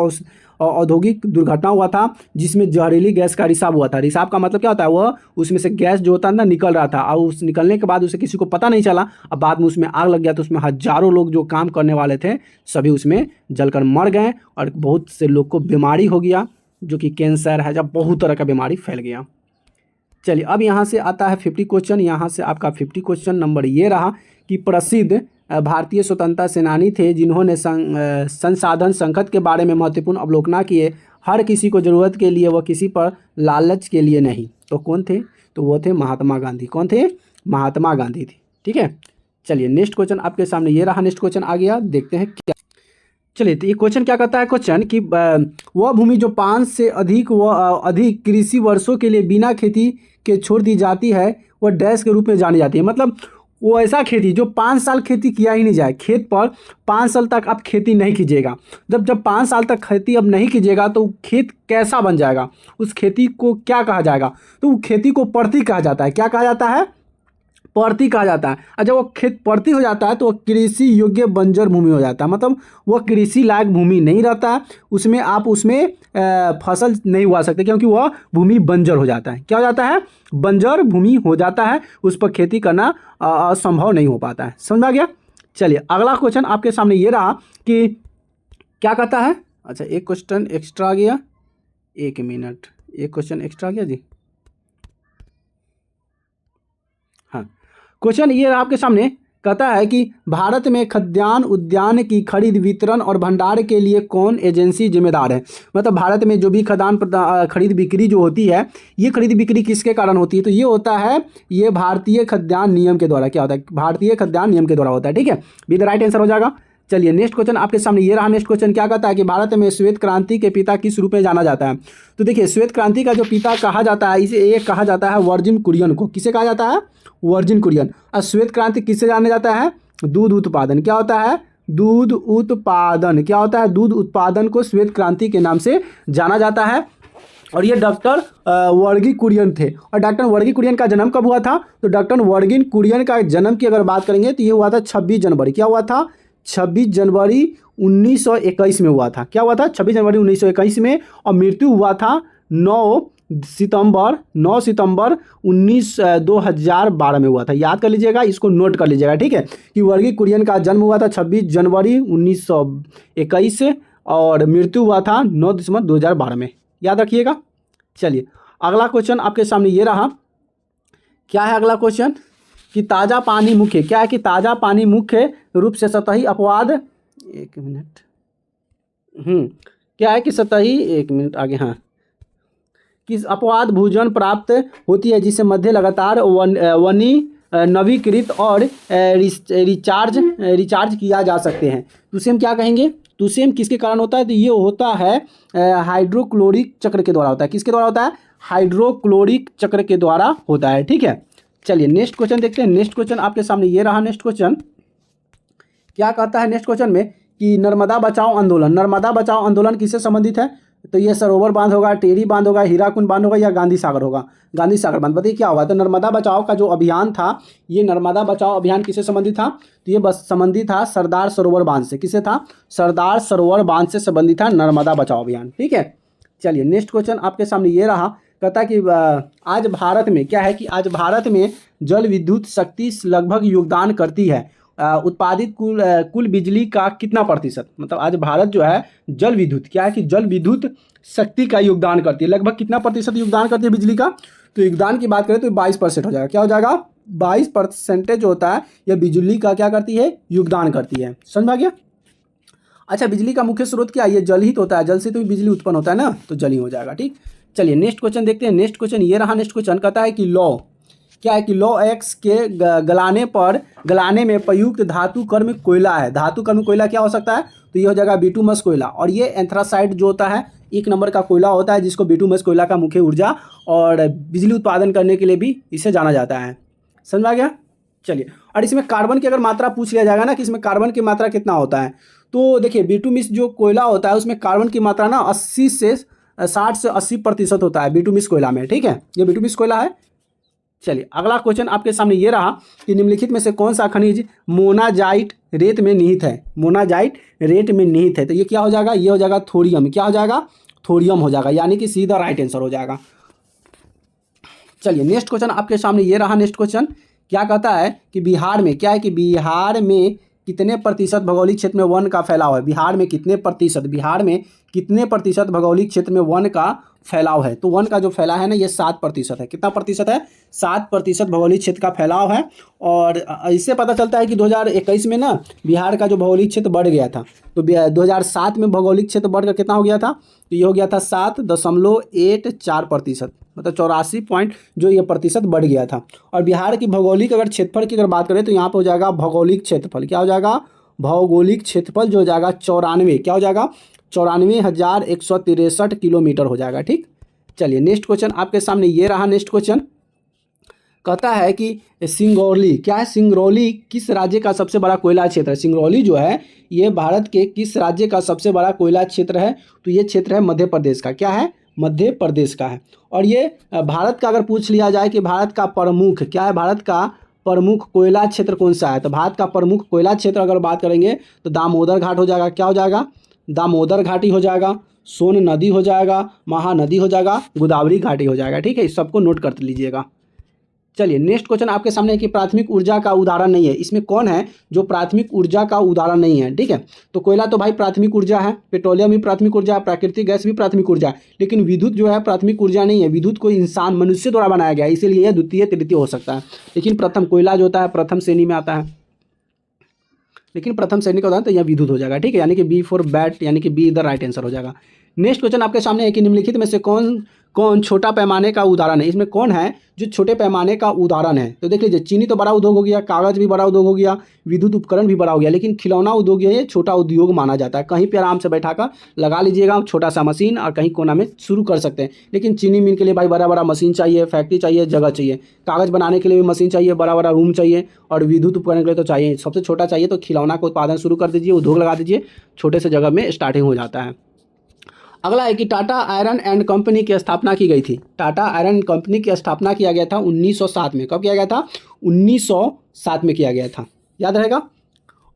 औद्योगिक दुर्घटना हुआ था जिसमें जहरीली गैस का रिसाव हुआ था। रिसाव का मतलब क्या होता है? वह उसमें से गैस जो होता है ना निकल रहा था, और उस निकलने के बाद उसे किसी को पता नहीं चला। अब बाद में उसमें आग लग गया, तो उसमें हजारों लोग जो काम करने वाले थे सभी उसमें जलकर मर गए, और बहुत से लोग को बीमारी हो गया, जो कि कैंसर है, जब बहुत तरह का बीमारी फैल गया। चलिए अब यहाँ से आता है 50 क्वेश्चन। यहाँ से आपका 50 क्वेश्चन नंबर ये रहा कि प्रसिद्ध भारतीय स्वतंत्रता सेनानी थे जिन्होंने संसाधन संकट के बारे में महत्वपूर्ण अवलोकन किए। हर किसी को ज़रूरत के लिए, वह किसी पर लालच के लिए नहीं। तो कौन थे? तो वो थे महात्मा गांधी। कौन थे? महात्मा गांधी थे। ठीक है, चलिए नेक्स्ट क्वेश्चन आपके सामने ये रहा। नेक्स्ट क्वेश्चन आ गया, देखते हैं क्या। चलिए तो ये क्वेश्चन क्या कहता है? क्वेश्चन कि वह भूमि जो 5 से अधिक अधिक कृषि वर्षों के लिए बिना खेती के छोड़ दी जाती है वह डैश के रूप में जानी जाती है। मतलब वो ऐसा खेती जो 5 साल खेती किया ही नहीं जाए, खेत पर 5 साल तक आप खेती नहीं कीजिएगा। जब 5 साल तक खेती अब नहीं कीजिएगा तो खेत कैसा बन जाएगा? उस खेती को क्या कहा जाएगा? तो वो खेती को परती कहा जाता है। क्या कहा जाता है? परती कहा जाता है। और जब वो खेत परती हो जाता है तो वह कृषि योग्य बंजर भूमि हो जाता है। मतलब वह कृषि लायक भूमि नहीं रहता है, उसमें आप उसमें फसल नहीं उगा सकते, क्योंकि वह भूमि बंजर हो जाता है। क्या हो जाता है? बंजर भूमि हो जाता है, उस पर खेती करना असंभव नहीं हो पाता है। समझ आ गया? चलिए अगला क्वेश्चन आपके सामने ये रहा कि क्या कहता है। अच्छा एक क्वेश्चन एक्स्ट्रा आ गया, 1 मिनट, एक क्वेश्चन एक्स्ट्रा आ गया जी। हाँ, क्वेश्चन ये आपके सामने कहता है कि भारत में खाद्यान्न उद्यान की खरीद, वितरण और भंडार के लिए कौन एजेंसी जिम्मेदार है? मतलब भारत में जो भी खाद्यान्न खरीद बिक्री जो होती है, ये खरीद बिक्री किसके कारण होती है? तो ये होता है, ये भारतीय खाद्यान्न नियम के द्वारा। क्या होता है? भारतीय खाद्यान्न नियम के द्वारा होता है। ठीक है, बी द राइट आंसर हो जाएगा। चलिए नेक्स्ट क्वेश्चन आपके सामने ये रहा। नेक्स्ट क्वेश्चन क्या कहता है कि भारत में श्वेत क्रांति के पिता किस रूप में जाना जाता है? तो देखिए श्वेत क्रांति का जो पिता कहा जाता है, इसे एक कहा जाता है वर्जिन कुरियन को। किसे कहा जाता है? वर्जिन कुरियन। और श्वेत क्रांति किससे जाना जाता है? दूध उत्पादन। क्या होता है? दूध उत्पादन। क्या होता है? दूध उत्पादन को श्वेत क्रांति के नाम से जाना जाता है। और ये डॉक्टर वर्गी कुरियन थे। और डॉक्टर वर्गी कुरियन का जन्म कब हुआ था? तो डॉक्टर वर्गिन कुरियन का जन्म की अगर बात करेंगे तो ये हुआ था 26 जनवरी। क्या हुआ था? 26 जनवरी 1921 में हुआ था। क्या हुआ था? 26 जनवरी 1921 में। और मृत्यु हुआ था 9 सितंबर 2012 में हुआ था। याद कर लीजिएगा, इसको नोट कर लीजिएगा। ठीक है, कि वर्गी कुरियन का जन्म हुआ था 26 जनवरी 1921 से, और मृत्यु हुआ था 9 दिसंबर 2012 में। याद रखिएगा। चलिए अगला क्वेश्चन आपके सामने ये रहा। क्या है अगला क्वेश्चन? कि ताज़ा पानी मुख्य, क्या है कि ताज़ा पानी मुख्य रूप से सतही अपवाद, 1 मिनट, क्या है कि सतही, 1 मिनट आगे, हाँ, कि अपवाद भूजन प्राप्त होती है जिससे मध्य लगातार नवीकृत और रिचार्ज किया जा सकते हैं। तो उसे हम क्या कहेंगे, तो उसे हम किसके कारण होता है, तो ये होता है हाइड्रोक्लोरिक चक्र के द्वारा होता है। किसके द्वारा होता है, हाइड्रोक्लोरिक चक्र के द्वारा होता है। ठीक है, चलिए नेक्स्ट क्वेश्चन देखते हैं। नेक्स्ट क्वेश्चन आपके सामने ये रहा। नेक्स्ट क्वेश्चन क्या कहता है नेक्स्ट क्वेश्चन में कि नर्मदा बचाओ आंदोलन, नर्मदा बचाओ आंदोलन किससे संबंधित है, तो ये सरोवर बांध होगा, टेरी बांध होगा, हीराकुंड बांध होगा या गांधी सागर होगा, गांधी सागर बांध। बताइए क्या होगा, तो नर्मदा बचाओ का जो अभियान था, ये नर्मदा बचाओ अभियान किससे संबंधित था, तो ये बस संबंधित था सरदार सरोवर बांध से। किससे था, सरदार सरोवर बांध से संबंधित था नर्मदा बचाओ अभियान। ठीक है, चलिए नेक्स्ट क्वेश्चन आपके सामने ये रहा। कहता है कि आज भारत में क्या है, कि आज भारत में जल विद्युत शक्ति लगभग योगदान करती है उत्पादित कुल बिजली का कितना प्रतिशत। मतलब आज भारत जो है जल विद्युत क्या है, कि जल विद्युत शक्ति का योगदान करती है, लगभग कितना प्रतिशत योगदान करती है बिजली का। तो योगदान की बात करें तो 22% हो जाएगा। क्या हो जाएगा, 22% होता है यह बिजली का क्या करती है, योगदान करती है। समझ आ गया। अच्छा, बिजली का मुख्य स्रोत क्या है, ये जल ही तो होता है, जल से तो बिजली उत्पन्न होता है ना, तो जल ही हो जाएगा। ठीक, चलिए नेक्स्ट क्वेश्चन देखते हैं। नेक्स्ट क्वेश्चन ये रहा। नेक्स्ट क्वेश्चन कहता है कि लौ क्या है, कि लौ एक्स के गलाने में प्रयुक्त धातु कर्म कोयला है। धातु कर्म कोयला क्या हो सकता है, तो ये हो जाएगा बिटुमस कोयला। और ये एंथ्रासाइट जो होता है 1 नंबर का कोयला होता है, जिसको बिटुमस कोयला का मुख्य ऊर्जा और बिजली उत्पादन करने के लिए भी इसे जाना जाता है। समझ आ गया। चलिए, और इसमें कार्बन की अगर मात्रा पूछ लिया जाएगा ना कि इसमें कार्बन की मात्रा कितना होता है, तो देखिए बिटुमिस जो कोयला होता है उसमें कार्बन की मात्रा ना 60 से 80% होता है बिटुमिस कोयला में। ठीक है, ये बिटुमिस कोयला है। चलिए अगला क्वेश्चन आपके सामने ये रहा कि निम्नलिखित में से कौन सा खनिज मोनाजाइट रेत में निहित है। मोनाजाइट रेत में निहित है, तो ये क्या हो जाएगा, ये हो जाएगा थोरियम। क्या हो जाएगा, थोरियम हो जाएगा, यानी कि सीधा राइट आंसर हो जाएगा। चलिए नेक्स्ट क्वेश्चन आपके सामने ये रहा। नेक्स्ट क्वेश्चन क्या कहता है कि बिहार में क्या है, कि बिहार में कितने प्रतिशत भौगोलिक क्षेत्र में वन का फैलाव है। बिहार में कितने प्रतिशत भौगोलिक क्षेत्र में वन का फैलाव है। तो वन का जो फैलाव है ना, ये 7% है। कितना प्रतिशत है, 7% भौगोलिक क्षेत्र का फैलाव है। और इससे पता चलता है कि 2021 में ना बिहार का जो भौगोलिक क्षेत्र बढ़ गया था, तो 2007 में भौगोलिक क्षेत्र बढ़कर कितना हो गया था, तो ये हो गया था 7.84%, मतलब 84 पॉइंट जो ये प्रतिशत बढ़ गया था। और बिहार की भौगोलिक अगर क्षेत्रफल की अगर बात करें तो यहाँ पर हो जाएगा भौगोलिक क्षेत्रफल। क्या हो जाएगा, भौगोलिक क्षेत्रफल जो हो जाएगा 94, क्या हो जाएगा 94,163 किलोमीटर हो जाएगा। ठीक, चलिए नेक्स्ट क्वेश्चन आपके सामने ये रहा। नेक्स्ट क्वेश्चन कहता है कि सिंगरौली क्या है, सिंगरौली किस राज्य का सबसे बड़ा कोयला क्षेत्र है। सिंगरौली जो है ये भारत के किस राज्य का सबसे बड़ा कोयला क्षेत्र है, तो ये क्षेत्र है मध्य प्रदेश का। क्या है, मध्य प्रदेश का है। और ये भारत का अगर पूछ लिया जाए कि भारत का प्रमुख क्या है, भारत का प्रमुख कोयला क्षेत्र कौन सा है, तो भारत का प्रमुख कोयला क्षेत्र अगर बात करेंगे तो दामोदर घाट हो जाएगा। क्या हो जाएगा, दामोदर घाटी हो जाएगा, सोन नदी हो जाएगा, महानदी हो जाएगा, गोदावरी घाटी हो जाएगा। ठीक है, इस सबको नोट कर लीजिएगा। चलिए नेक्स्ट क्वेश्चन आपके सामने है कि प्राथमिक ऊर्जा का उदाहरण नहीं है। इसमें कौन है जो प्राथमिक ऊर्जा का उदाहरण नहीं है। ठीक है, तो कोयला तो भाई प्राथमिक ऊर्जा है, पेट्रोलियम भी प्राथमिक ऊर्जा है, प्राकृतिक गैस भी प्राथमिक ऊर्जा है, लेकिन विद्युत जो है प्राथमिक ऊर्जा नहीं है। विद्युत कोई इंसान मनुष्य द्वारा बनाया गया है, इसीलिए यह द्वितीय तृतीय हो सकता है। लेकिन प्रथम कोयला जो होता है प्रथम श्रेणी में आता है, लेकिन प्रथम श्रेणी का होता है तो यह विद्युत हो जाएगा। ठीक है, यानी कि बी फॉर बैट, यानी कि बी इधर राइट आंसर हो जाएगा। नेक्स्ट क्वेश्चन आपके सामने है कि निम्नलिखित में से कौन छोटा पैमाने का उदाहरण है। इसमें कौन है जो छोटे पैमाने का उदाहरण है, तो देख लीजिए चीनी तो बड़ा उद्योग हो गया, कागज़ भी बड़ा उद्योग हो गया, विद्युत उपकरण भी बड़ा हो गया, लेकिन खिलौना उद्योग ये छोटा उद्योग माना जाता है। कहीं पे आराम से बैठाकर लगा लीजिएगा छोटा सा मशीन और कहीं कोना में शुरू कर सकते हैं। लेकिन चीनी मिल के लिए भाई बड़ा बड़ा मशीन चाहिए, फैक्ट्री चाहिए, जगह चाहिए। कागज़ बनाने के लिए भी मशीन चाहिए, बड़ा बड़ा रूम चाहिए, और विद्युत उपकरण के लिए तो चाहिए। सबसे छोटा चाहिए तो खिलौना का उत्पादन शुरू कर दीजिए, उद्योग लगा दीजिए, छोटे से जगह में स्टार्टिंग हो जाता है। अगला है कि टाटा आयरन एंड कंपनी की स्थापना की गई थी। टाटा आयरन कंपनी की स्थापना किया गया था 1907 में। कब किया गया था, 1907 में किया गया था, याद रहेगा।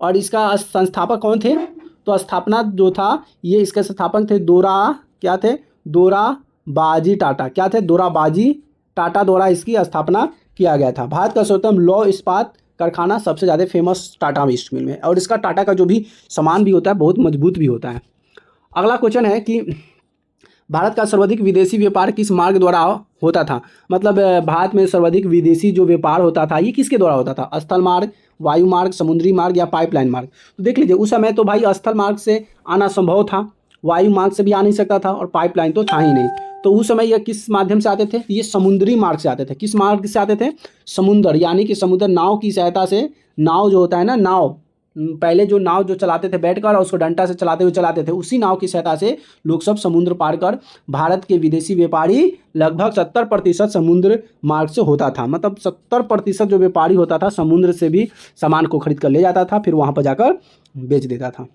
और इसका संस्थापक कौन थे, तो स्थापना जो था ये इसके संस्थापक थे दोराबाजी टाटा। क्या थे, दोराबाजी टाटा द्वारा इसकी स्थापना किया गया था। भारत का सर्वोत्तम लौह इस्पात कारखाना सबसे ज़्यादा फेमस टाटा ईस्ट मिल में, और इसका टाटा का जो भी सामान भी होता है बहुत मजबूत भी होता है। अगला क्वेश्चन है कि भारत का सर्वाधिक विदेशी व्यापार किस मार्ग द्वारा होता था। मतलब भारत में सर्वाधिक विदेशी जो व्यापार होता था ये किसके द्वारा होता था, स्थल मार्ग, वायु मार्ग, समुद्री मार्ग या पाइपलाइन मार्ग। तो देख लीजिए उस समय तो भाई स्थल मार्ग से आना संभव था, वायु मार्ग से भी आ नहीं सकता था और पाइपलाइन तो था ही नहीं। तो उस समय यह किस माध्यम से आते थे? ये समुद्री मार्ग से आते थे। किस मार्ग से आते थे? समुद्र, यानी कि समुद्र नाव की सहायता से। नाव जो होता है ना, नाव, पहले जो नाव जो चलाते थे बैठकर और उसको डंटा से चलाते थे, उसी नाव की सहायता से लोग सब समुद्र पार कर भारत के विदेशी व्यापारी लगभग 70% समुद्र मार्ग से होता था। मतलब 70% जो व्यापारी होता था समुद्र से भी सामान को खरीद कर ले जाता था, फिर वहाँ पर जाकर बेच देता था।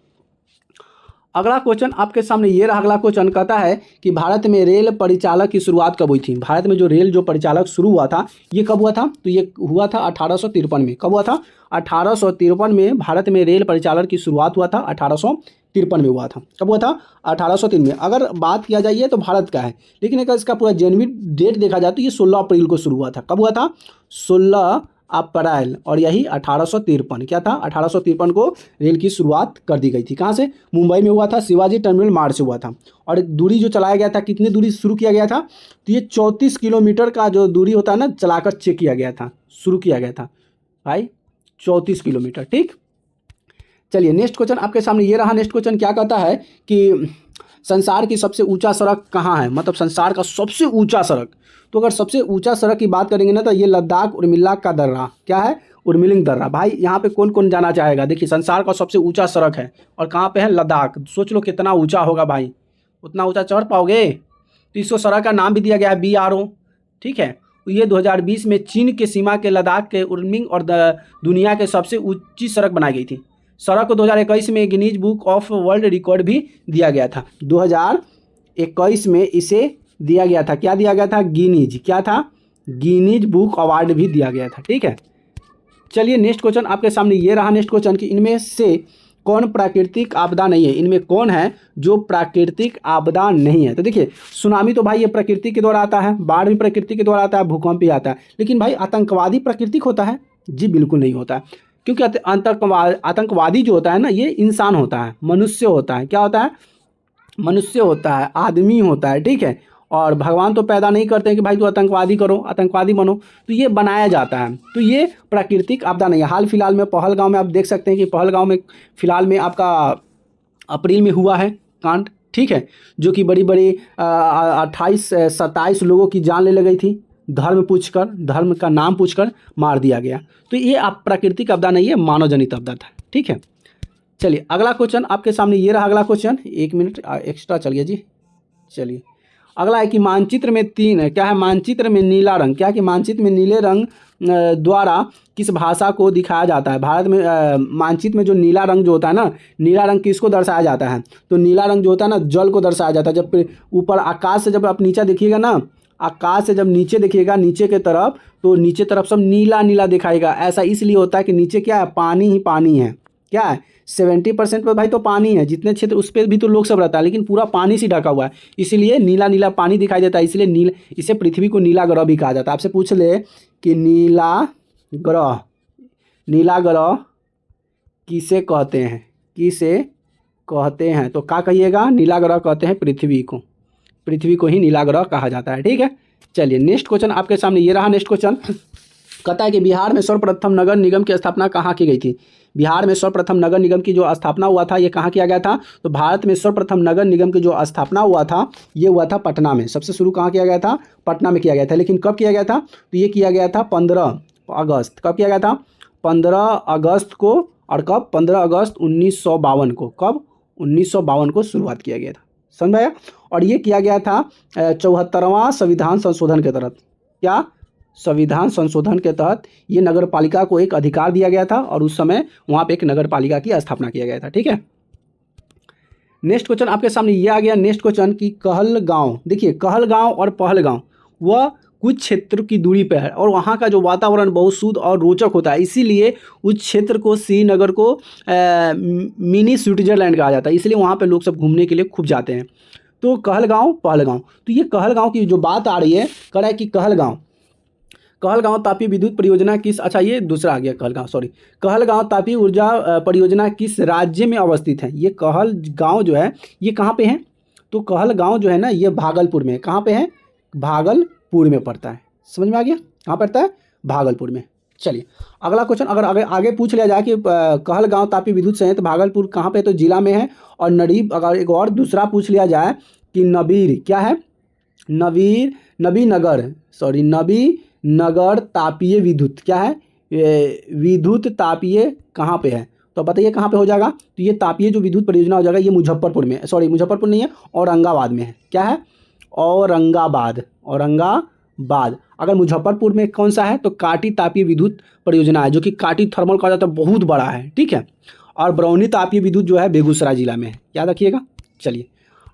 अगला क्वेश्चन आपके सामने ये रहा। अगला क्वेश्चन कहता है कि भारत में रेल परिचालक की शुरुआत कब हुई थी? भारत में जो रेल जो परिचालक शुरू हुआ था ये कब हुआ था? तो ये हुआ था 1853 में। कब हुआ था? 1853 में भारत में रेल परिचालक की शुरुआत हुआ था। 1853 में हुआ था। कब हुआ था? 1803 में। अगर बात किया जाए तो भारत का है, लेकिन अगर इसका पूरा जेन्युइन डेट देखा जाए तो ये 16 अप्रैल को शुरू हुआ था। कब हुआ था? 16 अप्रैल। और यही 1853 क्या था? 1853 को रेल की शुरुआत कर दी गई थी। कहाँ से? मुंबई में हुआ था, शिवाजी टर्मिनल मार्ग से हुआ था। और दूरी जो चलाया गया था, कितनी दूरी शुरू किया गया था? तो ये 34 किलोमीटर का जो दूरी होता है ना, चलाकर चेक किया गया था, शुरू किया गया था भाई, 34 किलोमीटर। ठीक, चलिए नेक्स्ट क्वेश्चन आपके सामने ये रहा। नेक्स्ट क्वेश्चन क्या कहता है कि संसार की सबसे ऊंचा सड़क कहाँ है? मतलब संसार का सबसे ऊंचा सड़क। तो अगर सबसे ऊंचा सड़क की बात करेंगे ना तो ये लद्दाख उर्मिला का दर्रा। क्या है? उर्मिलिंग दर्रा। भाई यहाँ पे कौन कौन जाना चाहेगा? देखिए संसार का सबसे ऊंचा सड़क है और कहाँ पे है? लद्दाख। सोच लो कितना ऊंचा होगा भाई, उतना ऊंचा चढ़ पाओगे? तो इसको सड़क का नाम भी दिया गया है BRO। ठीक है, तो ये 2020 में चीन के सीमा के लद्दाख के उर्मिंग और दुनिया के सबसे ऊंची सड़क बनाई गई थी। सड़क को 2021 में Guinness book of world record भी दिया गया था। 2021 में इसे दिया गया था, क्या दिया गया था? गिनीज, क्या था? गिनीज बुक अवार्ड भी दिया गया था। ठीक है, चलिए नेक्स्ट क्वेश्चन आपके सामने ये रहा। नेक्स्ट क्वेश्चन कि इनमें से कौन प्राकृतिक आपदा नहीं है? इनमें कौन है जो प्राकृतिक आपदा नहीं है? तो देखिए सुनामी तो भाई ये प्रकृति के द्वारा आता है, बाढ़ भी प्रकृति के द्वारा आता है, भूकंप भी आता है। लेकिन भाई आतंकवादी प्राकृतिक होता है? जी बिल्कुल नहीं होता है, क्योंकि आतंकवादी जो होता है ना ये इंसान होता है, मनुष्य होता है। क्या होता है? मनुष्य होता है, आदमी होता है। ठीक है, और भगवान तो पैदा नहीं करते हैं कि भाई तू आतंकवादी करो, आतंकवादी बनो, तो ये बनाया जाता है। तो ये प्राकृतिक आपदा नहीं है। हाल फिलहाल में पहलगांव में आप देख सकते हैं कि पहलगांव में फिलहाल में आपका अप्रैल में हुआ है कांड। ठीक है, जो कि बड़ी बड़ी 28-27 लोगों की जान ले गई थी, धर्म पूछकर, धर्म का नाम पूछकर मार दिया गया। तो ये आप प्राकृतिक आपदा नहीं है, मानव जनित आपदा था। ठीक है, चलिए अगला क्वेश्चन आपके सामने ये रहा। अगला क्वेश्चन, 1 मिनट एक्स्ट्रा चलिए जी। चलिए अगला है कि मानचित्र में क्या है? मानचित्र में नीला रंग। क्या कि मानचित्र में नीले रंग द्वारा किस भाषा को दिखाया जाता है? भारत में मानचित्र में जो नीला रंग जो होता है ना, नीला रंग किसको दर्शाया जाता है? तो नीला रंग जो होता है ना, जल को दर्शाया जाता है। जब ऊपर आकाश से जब आप नीचे देखिएगा ना, आकाश से जब नीचे देखिएगा, नीचे के तरफ, तो नीचे तरफ सब नीला नीला दिखाएगा। ऐसा इसलिए होता है कि नीचे क्या है? पानी ही पानी है। क्या है? 70% पर भाई तो पानी है, जितने क्षेत्र उस पर भी तो लोग सब रहता है, लेकिन पूरा पानी से ढका हुआ है, इसीलिए नीला नीला पानी दिखाई देता है। इसलिए इसे पृथ्वी को नीला ग्रह भी कहा जाता है। आपसे पूछ ले कि नीला ग्रह किसे कहते हैं? किसे कहते हैं? तो क्या कहिएगा? नीला ग्रह कहते हैं पृथ्वी को, पृथ्वी को ही नीला ग्रह कहा जाता है। ठीक है, चलिए नेक्स्ट क्वेश्चन आपके सामने ये रहा। नेक्स्ट क्वेश्चन कहता है कि बिहार में सर्वप्रथम नगर निगम की स्थापना कहाँ की गई थी? बिहार में सर्वप्रथम नगर निगम की जो स्थापना हुआ था ये कहाँ किया गया था? तो भारत में सर्वप्रथम नगर निगम की जो स्थापना हुआ था ये हुआ था पटना में। सबसे शुरू कहाँ किया गया था? पटना में किया गया था। लेकिन कब किया गया था? तो ये किया गया था 15 अगस्त। कब किया गया था? 15 अगस्त को। और कब? 15 अगस्त 1952 को। कब? 1952 को शुरुआत किया गया था। समझ आया? और ये किया गया था 74वां संविधान संशोधन के तहत। क्या? संविधान संशोधन के तहत ये नगर पालिका को एक अधिकार दिया गया था और उस समय वहाँ पे एक नगर पालिका की स्थापना किया गया था। ठीक है, नेक्स्ट क्वेश्चन आपके सामने ये आ गया। नेक्स्ट क्वेश्चन कि कहलगांव, देखिए कहलगांव और पहलगांव वह कुछ क्षेत्र की दूरी पर है और वहाँ का जो वातावरण बहुत शुद्ध और रोचक होता है, इसीलिए उस क्षेत्र को, श्रीनगर को मिनी स्विट्जरलैंड कहा जाता है। इसलिए वहाँ पे लोग सब घूमने के लिए खूब जाते हैं। तो कहलगांव, पहलगांव, तो ये कहलगांव की जो बात आ रही है, कह रहा है कि कहलगांव तापी विद्युत परियोजना किस, अच्छा ये दूसरा आ गया कहलगांव तापी ऊर्जा परियोजना किस राज्य में अवस्थित है? ये कहलगांव जो है ये कहाँ पे है? तो कहलगांव जो है ना ये भागलपुर में। कहाँ पे है? भागलपुर में पड़ता है। समझ में आ गया? कहाँ पड़ता है? भागलपुर में। चलिए अगला क्वेश्चन, अगर आगे पूछ लिया जाए कि कहलगांव तापी विद्युत संयंत्र भागलपुर कहाँ पे, तो जिला में है। और नरीब, अगर एक और दूसरा पूछ लिया जाए कि नबीर क्या है, नबी नगर तापीय विद्युत क्या है, विद्युत तापीय कहाँ पे है, तो बताइए कहाँ पे हो जाएगा। तो ये तापीय जो विद्युत परियोजना हो जाएगा ये मुजफ्फरपुर में, मुजफ्फरपुर नहीं है, औरंगाबाद में है। क्या है, औरंगाबाद। अगर मुजफ्फरपुर में कौन सा है, तो काटी तापीय विद्युत परियोजना है, जो कि काटी थर्मल कहा जाता है, बहुत बड़ा है, ठीक है। और बरौनी तापीय विद्युत जो है बेगूसराय जिला में है, याद रखिएगा। चलिए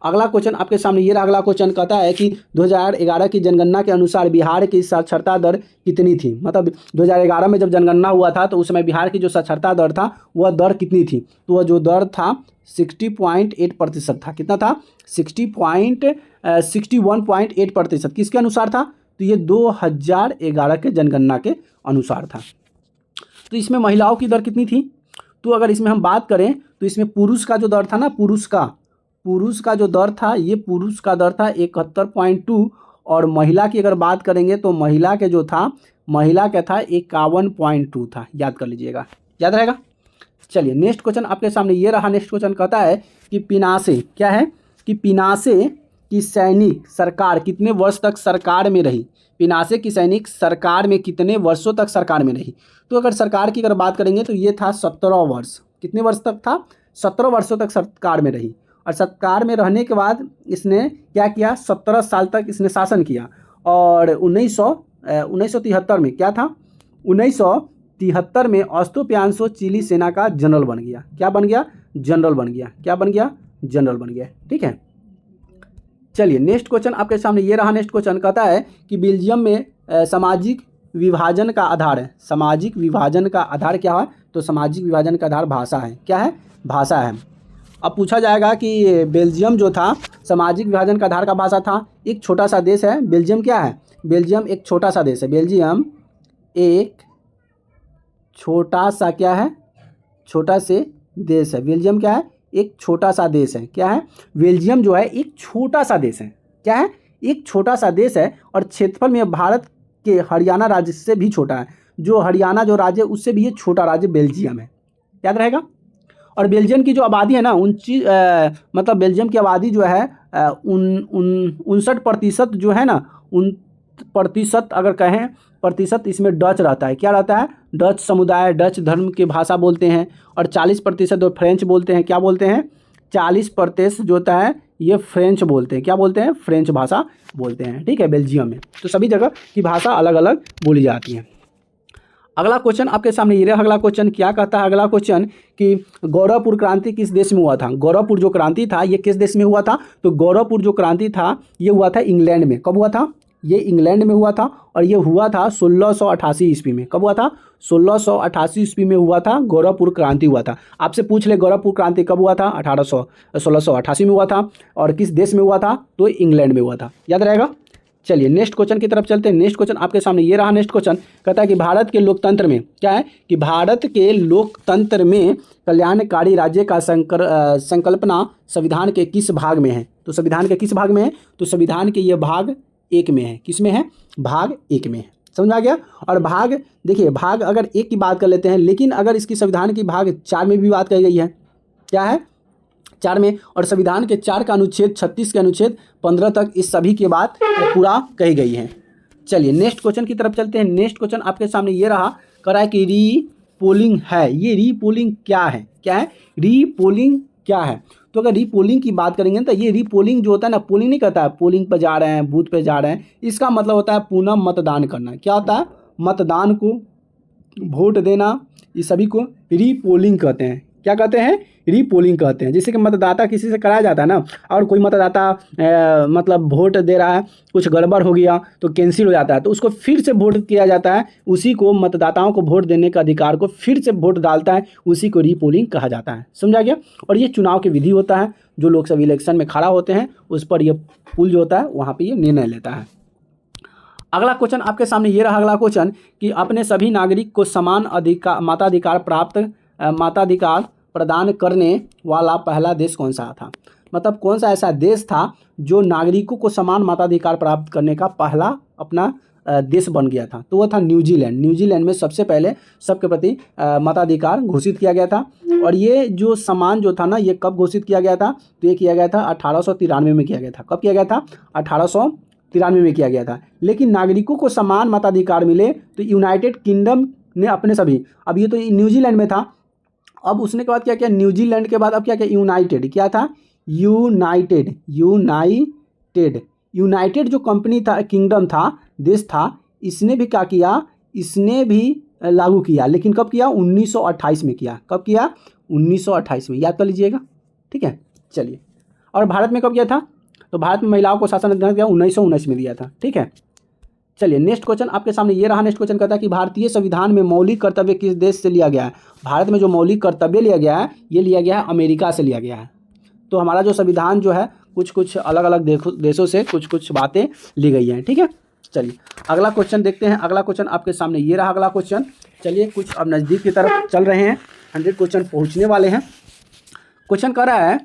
अगला क्वेश्चन आपके सामने ये रहा। अगला क्वेश्चन कहता है कि 2011 की जनगणना के अनुसार बिहार की साक्षरता दर कितनी थी। मतलब 2011 में जब जनगणना हुआ था तो उस समय बिहार की जो साक्षरता दर था वह दर कितनी थी, तो वह जो दर था 60.8% था। कितना था, 61.8%। किसके अनुसार था, तो ये 2011 के जनगणना के अनुसार था। तो इसमें महिलाओं की दर कितनी थी, तो अगर इसमें हम बात करें तो इसमें पुरुष का जो दर था ना, पुरुष का जो दर था, ये पुरुष का दर था 71.2। और महिला की अगर बात करेंगे तो महिला का था 51.2 था। याद कर लीजिएगा, याद रहेगा। चलिए नेक्स्ट क्वेश्चन आपके सामने ये रहा। नेक्स्ट क्वेश्चन कहता है कि पिनासे क्या है, कि पिनासे की सैनिक सरकार कितने वर्ष तक सरकार में रही। पिनासे की सैनिक सरकार में कितने वर्षों तक सरकार में रही, तो अगर सरकार की अगर बात करेंगे तो ये था 17 वर्ष। कितने वर्ष तक था, 17 वर्षों तक सरकार में रही। और सरकार में रहने के बाद इसने क्या किया, 17 साल तक इसने शासन किया। और 1973 में क्या था, 1973 में ओस्टोपियान्सो चिली सेना का जनरल बन गया। क्या बन गया, जनरल बन गया। क्या बन गया, जनरल बन गया, ठीक है। चलिए नेक्स्ट क्वेश्चन आपके सामने ये रहा। नेक्स्ट क्वेश्चन कहता है कि बेल्जियम में सामाजिक विभाजन का आधार है। सामाजिक विभाजन का आधार क्या है, तो सामाजिक विभाजन का आधार भाषा है। क्या है, भाषा है। अब पूछा जाएगा कि बेल्जियम जो था सामाजिक विभाजन का आधार का भाषा था। एक छोटा सा देश है बेल्जियम। क्या है, बेल्जियम एक छोटा सा देश है। बेल्जियम एक छोटा सा क्या है, छोटा से देश है। बेल्जियम क्या है, एक छोटा सा देश है। क्या है, बेल्जियम जो है एक छोटा सा देश है। क्या है, एक छोटा सा देश है। और क्षेत्रफल में भारत के हरियाणा राज्य से भी छोटा है। जो हरियाणा जो राज्य उससे भी ये छोटा राज्य बेल्जियम है। याद रहेगा। और बेल्जियम की जो आबादी है ना, मतलब बेल्जियम की आबादी जो है 59% जो है ना, 59% अगर कहें प्रतिशत इसमें डच रहता है। क्या रहता है, डच समुदाय, डच धर्म की भाषा बोलते हैं। और 40% जो फ्रेंच बोलते हैं। क्या बोलते हैं, 40% जो होता है ये फ्रेंच बोलते हैं। क्या बोलते हैं, फ्रेंच भाषा बोलते हैं, ठीक है, बेल्जियम में। तो सभी जगह की भाषा अलग अलग बोली जाती है। अगला क्वेश्चन आपके सामने ये रहा। अगला क्वेश्चन क्या कहता है, अगला क्वेश्चन कि गौरवपुर क्रांति किस देश में हुआ था। गौरवपुर जो क्रांति था ये किस देश में हुआ था, तो गौरवपुर जो क्रांति था ये हुआ था इंग्लैंड में। कब हुआ था, ये इंग्लैंड में हुआ था। और ये हुआ था 1688 ईस्वी में। कब हुआ था, 1688 ईस्वी में हुआ था, गौरवपुर क्रांति हुआ था। आपसे पूछ ले गौरवपुर क्रांति कब हुआ था, 1688 में हुआ था। और किस देश में हुआ था, तो इंग्लैंड में हुआ था। याद रहेगा। चलिए नेक्स्ट क्वेश्चन की तरफ चलते हैं। नेक्स्ट क्वेश्चन आपके सामने ये रहा। नेक्स्ट क्वेश्चन कहता है कि भारत के लोकतंत्र में क्या है, कि भारत के लोकतंत्र में कल्याणकारी राज्य का संकल्पना संविधान के किस भाग में है। तो संविधान के किस भाग में है, तो संविधान के ये भाग 1 में है। किस में है, भाग 1 में है। समझ में आ गया। और भाग देखिए, भाग अगर 1 की बात कर लेते हैं, लेकिन अगर इसकी संविधान की भाग 4 में भी बात कही गई है। क्या है, 4 में। और संविधान के 4 का अनुच्छेद 36 के अनुच्छेद 15 तक इस सभी की बात पूरा कही गई है। चलिए नेक्स्ट क्वेश्चन की तरफ चलते हैं। नेक्स्ट क्वेश्चन आपके सामने ये रहा, कह रहा है कि रीपोलिंग है। ये रीपोलिंग क्या है, क्या है, रीपोलिंग क्या है। तो अगर रीपोलिंग की बात करेंगे तो ये रीपोलिंग जो होता है ना, पोलिंग नहीं कहता है, पोलिंग पर जा रहे हैं, बूथ पे जा रहे हैं, इसका मतलब होता है पुनः मतदान करना। क्या होता है, मतदान को, वोट देना, इस सभी को रीपोलिंग कहते हैं। क्या कहते हैं, रीपोलिंग कहते हैं। जैसे कि मतदाता किसी से कराया जाता है ना, और कोई मतदाता मतलब वोट दे रहा है, कुछ गड़बड़ हो गया तो कैंसिल हो जाता है, तो उसको फिर से वोट किया जाता है। उसी को मतदाताओं को वोट देने का अधिकार को फिर से वोट डालता है, उसी को रीपोलिंग कहा जाता है। समझा गया। और ये चुनाव की विधि होता है, जो लोकसभा इलेक्शन में खड़ा होते हैं उस पर यह पुल जो होता है वहाँ पर यह निर्णय लेता है। अगला क्वेश्चन आपके सामने ये रहा। अगला क्वेश्चन कि अपने सभी नागरिक को समान मताधिकार प्रदान करने वाला पहला देश कौन सा था। मतलब कौन सा ऐसा देश था जो नागरिकों को समान मताधिकार प्राप्त करने का पहला अपना देश बन गया था, तो वो था न्यूजीलैंड। न्यूजीलैंड में सबसे पहले सबके प्रति मताधिकार घोषित किया गया था। और ये जो सम्मान जो था ना, ये कब घोषित किया गया था? तो ये किया गया था 1893 में किया गया था। कब किया गया था? 1893 में किया गया था। लेकिन नागरिकों को समान मताधिकार मिले तो यूनाइटेड किंगडम ने अपने सभी, अब ये तो न्यूजीलैंड में था, अब उसने के बाद क्या किया? न्यूजीलैंड के बाद अब क्या किया? यूनाइटेड, क्या था? यूनाइटेड, यूनाइटेड, यूनाइटेड जो कंपनी था, किंगडम था, देश था, इसने भी क्या किया? इसने भी लागू किया। लेकिन कब किया? 1928 में किया। कब किया? 1928 में, याद कर लीजिएगा। ठीक है, चलिए। और भारत में कब किया था? तो भारत में महिलाओं को शासन अधिकार दिया 1919 में दिया था। ठीक है, चलिए नेक्स्ट क्वेश्चन आपके सामने ये रहा। नेक्स्ट क्वेश्चन कहता है कि भारतीय संविधान में मौलिक कर्तव्य किस देश से लिया गया है? भारत में जो मौलिक कर्तव्य लिया गया है, ये लिया गया है अमेरिका से लिया गया है। तो हमारा जो संविधान जो है कुछ कुछ अलग अलग देशों से कुछ कुछ बातें ली गई हैं। ठीक है, चलिए अगला क्वेश्चन देखते हैं। अगला क्वेश्चन आपके सामने ये रहा अगला क्वेश्चन। चलिए कुछ अब नज़दीक की तरफ चल रहे हैं, 100 क्वेश्चन पहुँचने वाले हैं। क्वेश्चन कह रहा है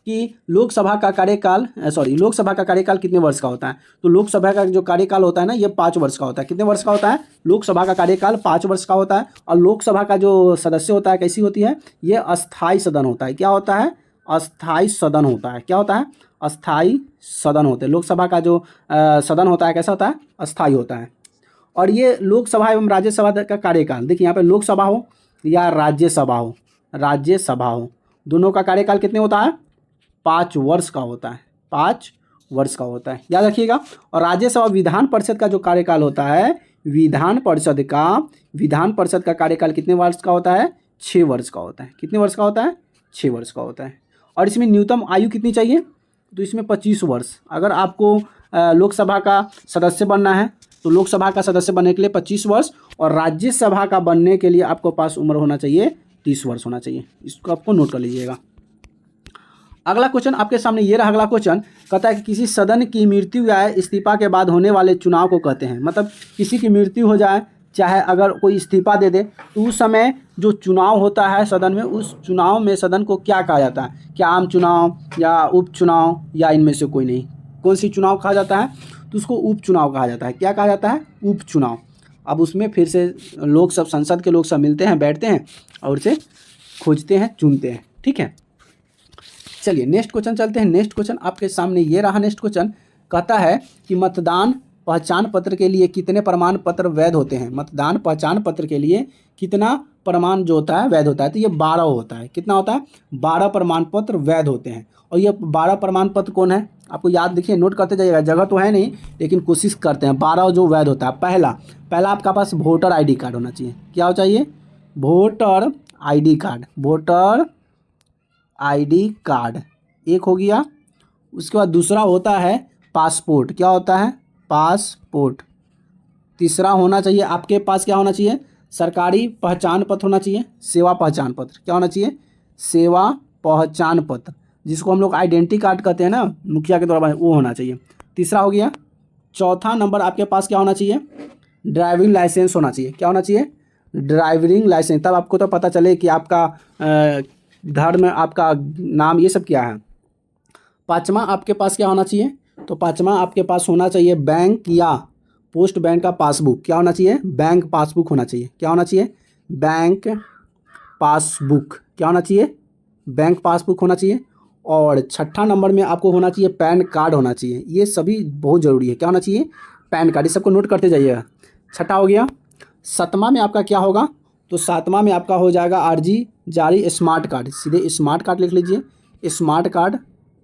कि लोकसभा का कार्यकाल कितने वर्ष का होता है? तो लोकसभा का जो कार्यकाल होता है ना, ये 5 वर्ष का होता है। कितने वर्ष का होता है? लोकसभा का कार्यकाल 5 वर्ष का होता है। और लोकसभा का जो सदस्य होता है कैसी होती है? ये अस्थाई सदन होता है। क्या होता है? अस्थाई सदन होता है। क्या होता है? अस्थाई सदन होते हैं। लोकसभा का जो सदन होता है कैसा होता है? अस्थाई होता है। और ये लोकसभा एवं राज्यसभा का कार्यकाल, देखिए यहाँ पे लोकसभा हो या राज्यसभा हो, दोनों का कार्यकाल कितने होता है? 5 वर्ष का होता है। 5 वर्ष का होता है, याद रखिएगा। और राज्यसभा विधान परिषद का जो कार्यकाल होता है, विधान परिषद का कार्यकाल कितने वर्ष का होता है? 6 वर्ष का होता है। कितने वर्ष का होता है? 6 वर्ष का होता है। और इसमें न्यूनतम आयु कितनी चाहिए? तो इसमें 25 वर्ष। अगर आपको लोकसभा का सदस्य बनना है तो लोकसभा का सदस्य बनने के लिए 25 वर्ष, और राज्यसभा का बनने के लिए आपको पास उम्र होना चाहिए 30 वर्ष होना चाहिए। इसको आपको नोट कर लीजिएगा। अगला क्वेश्चन आपके सामने ये रहा। अगला क्वेश्चन कहता है कि किसी सदन की मृत्यु या इस्तीफा के बाद होने वाले चुनाव को कहते हैं। मतलब किसी की मृत्यु हो जाए, चाहे अगर कोई इस्तीफा दे दे, तो उस समय जो चुनाव होता है सदन में, उस चुनाव में सदन को क्या कहा जाता है? क्या आम चुनाव या उपचुनाव या इनमें से कोई नहीं? कौन सी चुनाव कहा जाता है? तो उसको उपचुनाव कहा जाता है। क्या कहा जाता है? उपचुनाव। अब उसमें फिर से लोग सब, संसद के लोग सब मिलते हैं, बैठते हैं और उसे खोजते हैं, चुनते हैं। ठीक है, चलिए नेक्स्ट क्वेश्चन चलते हैं। नेक्स्ट क्वेश्चन आपके सामने ये रहा। नेक्स्ट क्वेश्चन कहता है कि मतदान पहचान पत्र के लिए कितने प्रमाण पत्र वैध होते हैं? मतदान पहचान पत्र के लिए कितना प्रमाण जो होता है वैध होता है? तो ये 12 होता है। कितना होता है? 12 प्रमाण पत्र वैध होते हैं। और ये 12 प्रमाण पत्र कौन है? आपको याद, देखिए नोट करते जाइएगा, जगह तो है नहीं लेकिन कोशिश करते हैं। 12 जो वैध होता है, पहला आपका पास वोटर ID कार्ड होना चाहिए। क्या हो चाहिए? Voter ID card. Voter ID card एक हो गया। उसके बाद दूसरा होता है पासपोर्ट। क्या होता है? पासपोर्ट। तीसरा होना चाहिए आपके पास, क्या होना चाहिए? सरकारी पहचान पत्र होना चाहिए, सेवा पहचान पत्र। क्या होना चाहिए? सेवा पहचान पत्र, जिसको हम लोग आइडेंटिटी कार्ड कहते हैं ना, मुखिया के द्वारा, वो होना चाहिए। तीसरा हो गया। चौथा नंबर आपके पास क्या होना चाहिए? ड्राइविंग लाइसेंस होना चाहिए। क्या होना चाहिए? Driving licence. तब आपको तो पता चले कि आपका धर्म, आपका नाम, ये सब क्या है। पाँचवा आपके पास क्या होना चाहिए? तो पाँचवा आपके पास होना चाहिए बैंक या पोस्ट बैंक का पासबुक। क्या होना चाहिए? बैंक पासबुक होना चाहिए। क्या होना चाहिए? Bank passbook. क्या होना चाहिए? बैंक पासबुक होना चाहिए। और छठा नंबर में आपको होना चाहिए पैन कार्ड होना चाहिए। ये सभी बहुत ज़रूरी है। क्या होना चाहिए? Pan card. इस सबको नोट करते जाइएगा। छठा हो गया। सातवां में आपका क्या होगा? तो सातवां में आपका हो जाएगा अर्जी जारी स्मार्ट कार्ड। सीधे स्मार्ट कार्ड लिख लीजिए। स्मार्ट कार्ड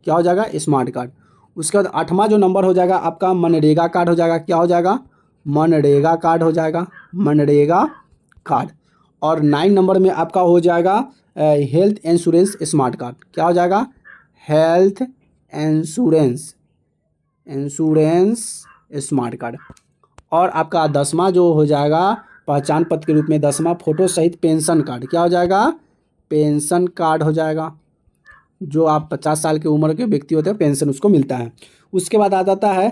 क्या हो जाएगा? Smart card. उसके बाद आठवां जो नंबर हो जाएगा आपका मनरेगा कार्ड हो जाएगा। क्या हो जाएगा? मनरेगा कार्ड हो जाएगा। मनरेगा कार्ड। और 9 नंबर में आपका हो जाएगा हेल्थ इंश्योरेंस स्मार्ट कार्ड। क्या हो जाएगा? Health insurance smart card. और आपका 10वां जो हो जाएगा पहचान पत्र के रूप में, 10वां फोटो सहित पेंशन कार्ड। क्या हो जाएगा? पेंशन कार्ड हो जाएगा। जो आप 50 साल की उम्र के व्यक्ति होते हैं, पेंशन उसको मिलता है। उसके बाद आ जाता है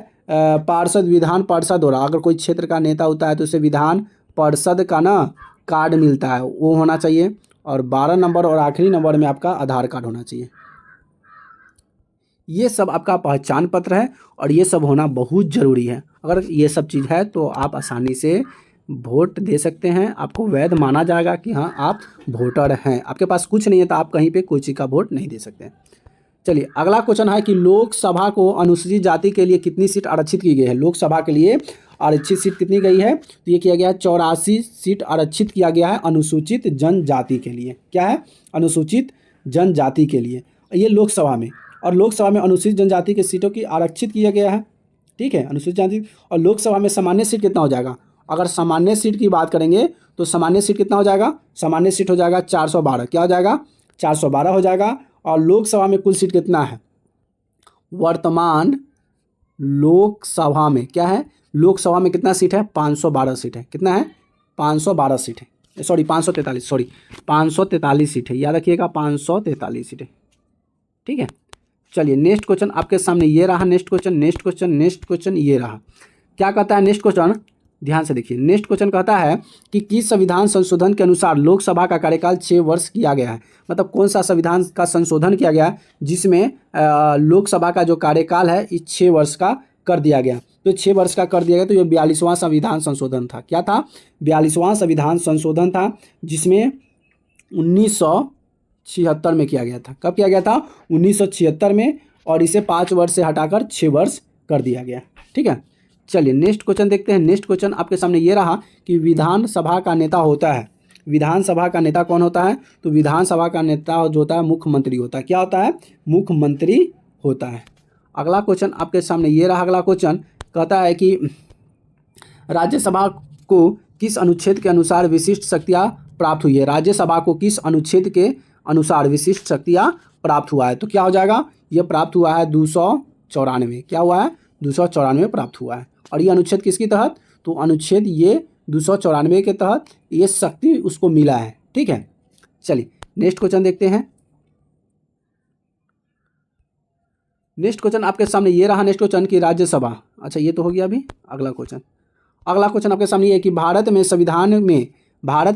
पार्षद, विधान पार्षद हो रहा, अगर कोई क्षेत्र का नेता होता है तो उसे विधान पार्षद का ना कार्ड मिलता है, वो होना चाहिए। और 12 नंबर और आखिरी नंबर में आपका आधार कार्ड होना चाहिए। ये सब आपका पहचान पत्र है और ये सब होना बहुत ज़रूरी है। अगर ये सब चीज़ है तो आप आसानी से वोट दे सकते हैं, आपको वैध माना जाएगा कि हाँ आप वोटर हैं। आपके पास कुछ नहीं है तो आप कहीं पे कोई चीज़ का वोट नहीं दे सकते हैं। चलिए अगला क्वेश्चन है कि लोकसभा को अनुसूचित जाति के लिए कितनी सीट आरक्षित की गई है। लोकसभा के लिए आरक्षित सीट कितनी गई है, तो ये किया गया है 84 सीट आरक्षित किया गया है अनुसूचित जनजाति के लिए। क्या है, अनुसूचित जनजाति के लिए, ये लोकसभा में। और लोकसभा में अनुसूचित जनजाति की सीटों की आरक्षित किया गया है, ठीक है, अनुसूचित जनजाति। और लोकसभा में सामान्य सीट कितना हो जाएगा, अगर सामान्य सीट की बात करेंगे तो सामान्य सीट कितना हो जाएगा, सामान्य सीट हो जाएगा 412। क्या हो जाएगा, 412 हो जाएगा। और लोकसभा में कुल सीट कितना है, वर्तमान लोकसभा में क्या है, लोकसभा में कितना सीट है, 512 सीट है। कितना है, 512 सीट है, सॉरी 543, सॉरी 543 सीट है, याद रखिएगा 543 सीट है, ठीक है। चलिए नेक्स्ट क्वेश्चन आपके सामने ये रहा, नेक्स्ट क्वेश्चन ये रहा। क्या कहता है नेक्स्ट क्वेश्चन, ध्यान से देखिए। नेक्स्ट क्वेश्चन कहता है कि किस संविधान संशोधन के अनुसार लोकसभा का कार्यकाल 6 वर्ष किया गया है। मतलब कौन सा संविधान का संशोधन किया गया है जिसमें लोकसभा का जो कार्यकाल है इस 6 वर्ष का कर दिया गया। तो 6 वर्ष का कर दिया गया, तो ये 42वां संविधान संशोधन था। क्या था, 42वां संविधान संशोधन था, जिसमें 1976 में किया गया था। कब किया गया था, 1976 में। और इसे 5 वर्ष से हटाकर 6 वर्ष कर दिया गया, ठीक है। चलिए नेक्स्ट क्वेश्चन देखते हैं। नेक्स्ट क्वेश्चन आपके सामने ये रहा कि विधानसभा का नेता होता है, विधानसभा का नेता कौन होता है, तो विधानसभा का नेता जो होता है मुख्यमंत्री होता है। क्या होता है, मुख्यमंत्री होता है। अगला क्वेश्चन आपके सामने ये रहा। अगला क्वेश्चन कहता है कि राज्यसभा को किस अनुच्छेद के अनुसार विशिष्ट शक्तियाँ प्राप्त हुई है। राज्यसभा को किस अनुच्छेद के अनुसार विशिष्ट शक्तियाँ प्राप्त हुआ है, तो क्या हो जाएगा, ये प्राप्त हुआ है 294। क्या हुआ है, 294 प्राप्त हुआ है। और ये अनुच्छेद किसके तहत, तो अनुच्छेद ये 294 के तहत ये शक्ति उसको मिला है, ठीक है। चलिए नेक्स्ट क्वेश्चन देखते हैं। नेक्स्ट क्वेश्चन आपके सामने ये रहा। नेक्स्ट क्वेश्चन की राज्यसभा, अच्छा ये तो हो गया अभी। अगला क्वेश्चन आपके सामने ये है कि भारत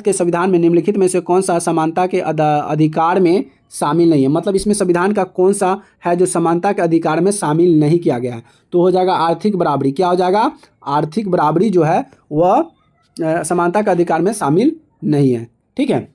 के संविधान में निम्नलिखित में से कौन सा समानता के अधिकार में शामिल नहीं है। मतलब इसमें संविधान का कौन सा है जो समानता के अधिकार में शामिल नहीं किया गया है, तो हो जाएगा आर्थिक बराबरी। क्या हो जाएगा, आर्थिक बराबरी जो है वह समानता के अधिकार में शामिल नहीं है, ठीक है।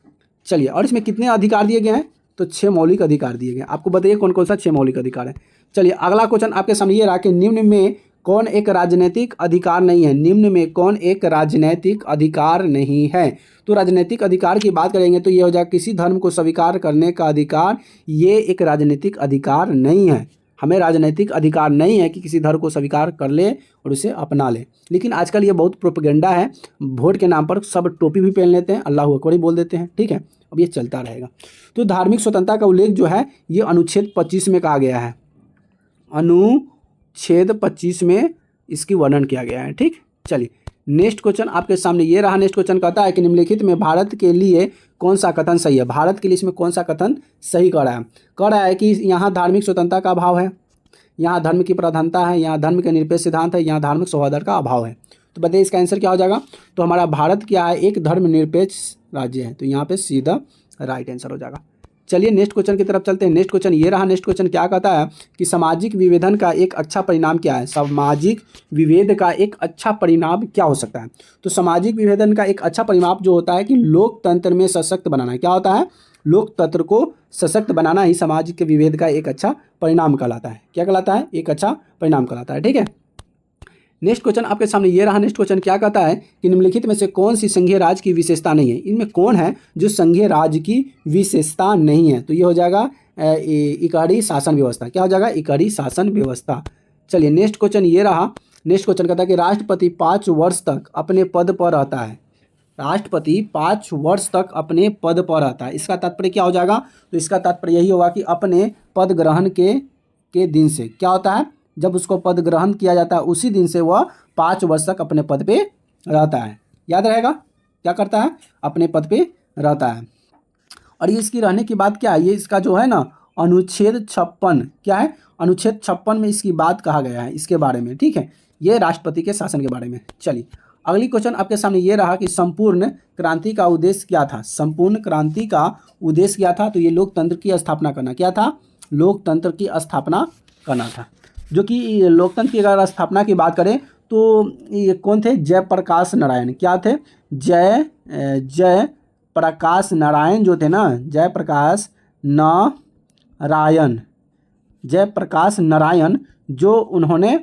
चलिए, और इसमें कितने अधिकार दिए गए हैं, तो 6 मौलिक अधिकार दिए गए। आपको बताइए कौन कौन सा 6 मौलिक अधिकार है। चलिए अगला क्वेश्चन आपके सामने ये रहा कि निम्न में कौन एक राजनीतिक अधिकार नहीं है। निम्न में कौन एक राजनीतिक अधिकार नहीं है, तो राजनीतिक अधिकार की बात करेंगे तो ये हो जाएगा किसी धर्म को स्वीकार करने का अधिकार। ये एक राजनीतिक अधिकार नहीं है, हमें राजनीतिक अधिकार नहीं है कि किसी धर्म को स्वीकार कर ले और उसे अपना ले। लेकिन आजकल ये बहुत प्रोपेगेंडा है, वोट के नाम पर सब टोपी भी पहन लेते हैं, अल्लाह अकबर ही बोल देते हैं, ठीक है। अब ये चलता रहेगा। तो धार्मिक स्वतंत्रता का उल्लेख जो है ये अनुच्छेद 25 में कहा गया है, अनुच्छेद 25 में इसकी वर्णन किया गया है, ठीक। चलिए नेक्स्ट क्वेश्चन आपके सामने ये रहा। नेक्स्ट क्वेश्चन कहता है कि निम्नलिखित में भारत के लिए कौन सा कथन सही है। भारत के लिए इसमें कौन सा कथन सही कह रहा है कि यहाँ धार्मिक स्वतंत्रता का अभाव है, यहाँ धर्म की प्रधानता है, यहाँ धर्म के निरपेक्ष सिद्धांत है, यहाँ धार्मिक सौहार्द का अभाव है। तो बताइए इसका आंसर क्या हो जाएगा। तो हमारा भारत क्या है, एक धर्म निरपेक्ष राज्य है, तो यहाँ पे सीधा राइट आंसर हो जाएगा। चलिए नेक्स्ट क्वेश्चन की तरफ चलते हैं। नेक्स्ट क्वेश्चन ये रहा। नेक्स्ट क्वेश्चन क्या कहता है कि सामाजिक विभेदन का एक अच्छा परिणाम क्या है। सामाजिक विभेद का एक अच्छा परिणाम क्या हो सकता है। तो सामाजिक विभेदन का एक अच्छा परिणाम जो होता है कि लोकतंत्र में सशक्त बनाना है। क्या होता है, लोकतंत्र को सशक्त बनाना ही सामाजिक विभेद का एक अच्छा परिणाम कहलाता है। क्या कहलाता है, एक अच्छा परिणाम कहलाता है, ठीक है। नेक्स्ट क्वेश्चन आपके सामने ये रहा। नेक्स्ट क्वेश्चन क्या कहता है कि निम्नलिखित में से कौन सी संघीय राज्य की विशेषता नहीं है। इनमें कौन है जो संघीय राज्य की विशेषता नहीं है, तो ये हो जाएगा इकाड़ी शासन व्यवस्था। क्या हो जाएगा, इकाड़ी शासन व्यवस्था। चलिए नेक्स्ट क्वेश्चन ये रहा। नेक्स्ट क्वेश्चन कहता है कि राष्ट्रपति 5 वर्ष तक अपने पद पर रहता है। राष्ट्रपति 5 वर्ष तक अपने पद पर रहता है। इसका तात्पर्य क्या हो जाएगा, तो इसका तात्पर्य यही होगा कि अपने पद ग्रहण के दिन से क्या होता है, जब उसको पद ग्रहण किया जाता है उसी दिन से वह 5 वर्ष तक अपने पद पे रहता है। याद रहेगा, क्या करता है, अपने पद पे रहता है। और ये इसकी रहने की बात क्या है, ये इसका जो है ना अनुच्छेद 56, क्या है, अनुच्छेद 56 में इसकी बात कहा गया है इसके बारे में, ठीक है। ये राष्ट्रपति के शासन के बारे में। चलिए अगली क्वेश्चन आपके सामने ये रहा कि संपूर्ण क्रांति का उद्देश्य क्या था। संपूर्ण क्रांति का उद्देश्य क्या था, तो ये लोकतंत्र की स्थापना करना। क्या था, लोकतंत्र की स्थापना करना था। जो कि लोकतंत्र की अगर स्थापना की बात करें तो ये कौन थे? जयप्रकाश नारायण। क्या थे? जय प्रकाश नारायण जो थे ना, जयप्रकाश नारायण जो उन्होंने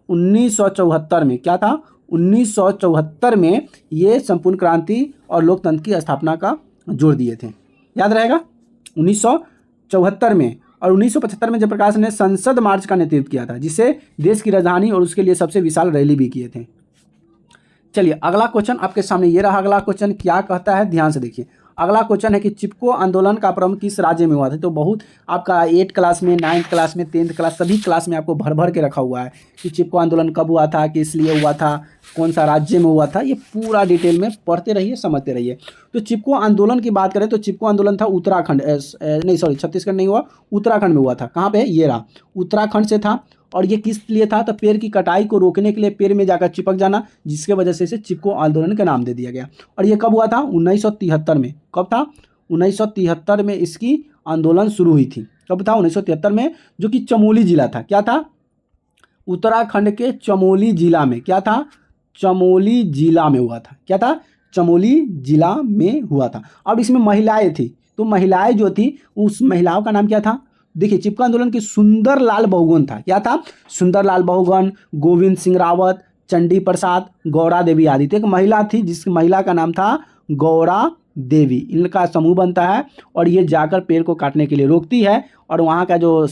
1974 में, क्या था? 1974 में ये संपूर्ण क्रांति और लोकतंत्र की स्थापना का जोर दिए थे। याद रहेगा, 1974 में। और 1975 में जयप्रकाश ने संसद मार्च का नेतृत्व किया था, जिसे देश की राजधानी और उसके लिए सबसे विशाल रैली भी किए थे। चलिए अगला क्वेश्चन आपके सामने ये रहा। अगला क्वेश्चन क्या कहता है, ध्यान से देखिए। अगला क्वेश्चन है कि चिपको आंदोलन का प्रारंभ किस राज्य में हुआ था? तो बहुत आपका 8 क्लास में, 9th क्लास में, 10th क्लास, सभी क्लास में आपको भर भर के रखा हुआ है कि चिपको आंदोलन कब हुआ था, किस लिए हुआ था, कौन सा राज्य में हुआ था। ये पूरा डिटेल में पढ़ते रहिए, समझते रहिए। तो चिपको आंदोलन की बात करें तो चिपको आंदोलन था उत्तराखंड, नहीं सॉरी छत्तीसगढ़ नहीं हुआ, उत्तराखंड में हुआ था। कहाँ पे? ये रहा, उत्तराखंड से था। और ये किस लिए था? तो पेड़ की कटाई को रोकने के लिए पेड़ में जाकर चिपक जाना, जिसके वजह से इसे चिपको आंदोलन का नाम दे दिया गया। और ये कब हुआ था? 1973 में। कब था? 1973 में इसकी आंदोलन शुरू हुई थी। कब था? 1973 में, जो कि चमोली जिला था। क्या था? उत्तराखंड के चमोली जिला में। क्या था? चमोली जिला में हुआ था। क्या था? चमोली जिला में हुआ था। अब इसमें महिलाएं थी, तो महिलाएं जो थी उस महिलाओं का नाम क्या था? देखिए, चिपको आंदोलन की सुंदरलाल बहुगुण था। क्या था? सुंदरलाल बहुगुण, गोविंद सिंह रावत, चंडी प्रसाद, गौरा देवी आदि। तो एक महिला थी जिस महिला का नाम था गौरा देवी। इनका समूह बनता है और ये जाकर पेड़ को काटने के लिए रोकती है, और वहाँ का जो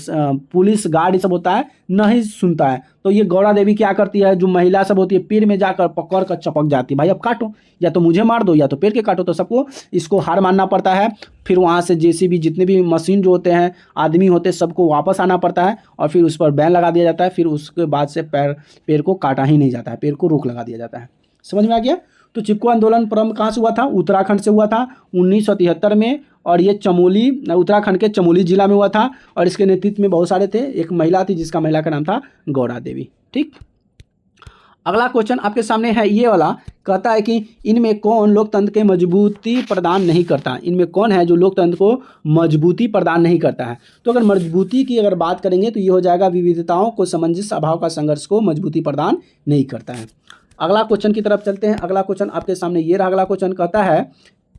पुलिस गार्ड ये सब होता है नहीं सुनता है। तो ये गौरा देवी क्या करती है, जो महिला सब होती है पेड़ में जाकर पकड़ कर चपक जाती है, भाई अब काटो, या तो मुझे मार दो या तो पेड़ के काटो। तो सबको इसको हार मानना पड़ता है। फिर वहाँ से जेसीबी जितने भी मशीन जो होते हैं, आदमी होते हैं, सबको वापस आना पड़ता है और फिर उस पर बैन लगा दिया जाता है। फिर उसके बाद से पेड़ को काटा ही नहीं जाता है, पेड़ को रोक लगा दिया जाता है। समझ में आ गया? तो चिपको आंदोलन प्रारंभ कहाँ से हुआ था? उत्तराखंड से हुआ था 1973 में। और ये चमोली, उत्तराखंड के चमोली जिला में हुआ था। और इसके नेतृत्व में बहुत सारे थे। एक महिला थी जिसका महिला का नाम था गौरा देवी। ठीक। अगला क्वेश्चन आपके सामने है ये वाला, कहता है कि इनमें कौन लोकतंत्र के मजबूती प्रदान नहीं करता? इनमें कौन है जो लोकतंत्र को मजबूती प्रदान नहीं करता है? तो अगर मजबूती की अगर बात करेंगे तो ये हो जाएगा विविधताओं को सामंजस्य अभाव का संघर्ष को मजबूती प्रदान नहीं करता है। अगला क्वेश्चन की तरफ चलते हैं। अगला क्वेश्चन आपके सामने ये रहा। अगला क्वेश्चन कहता है,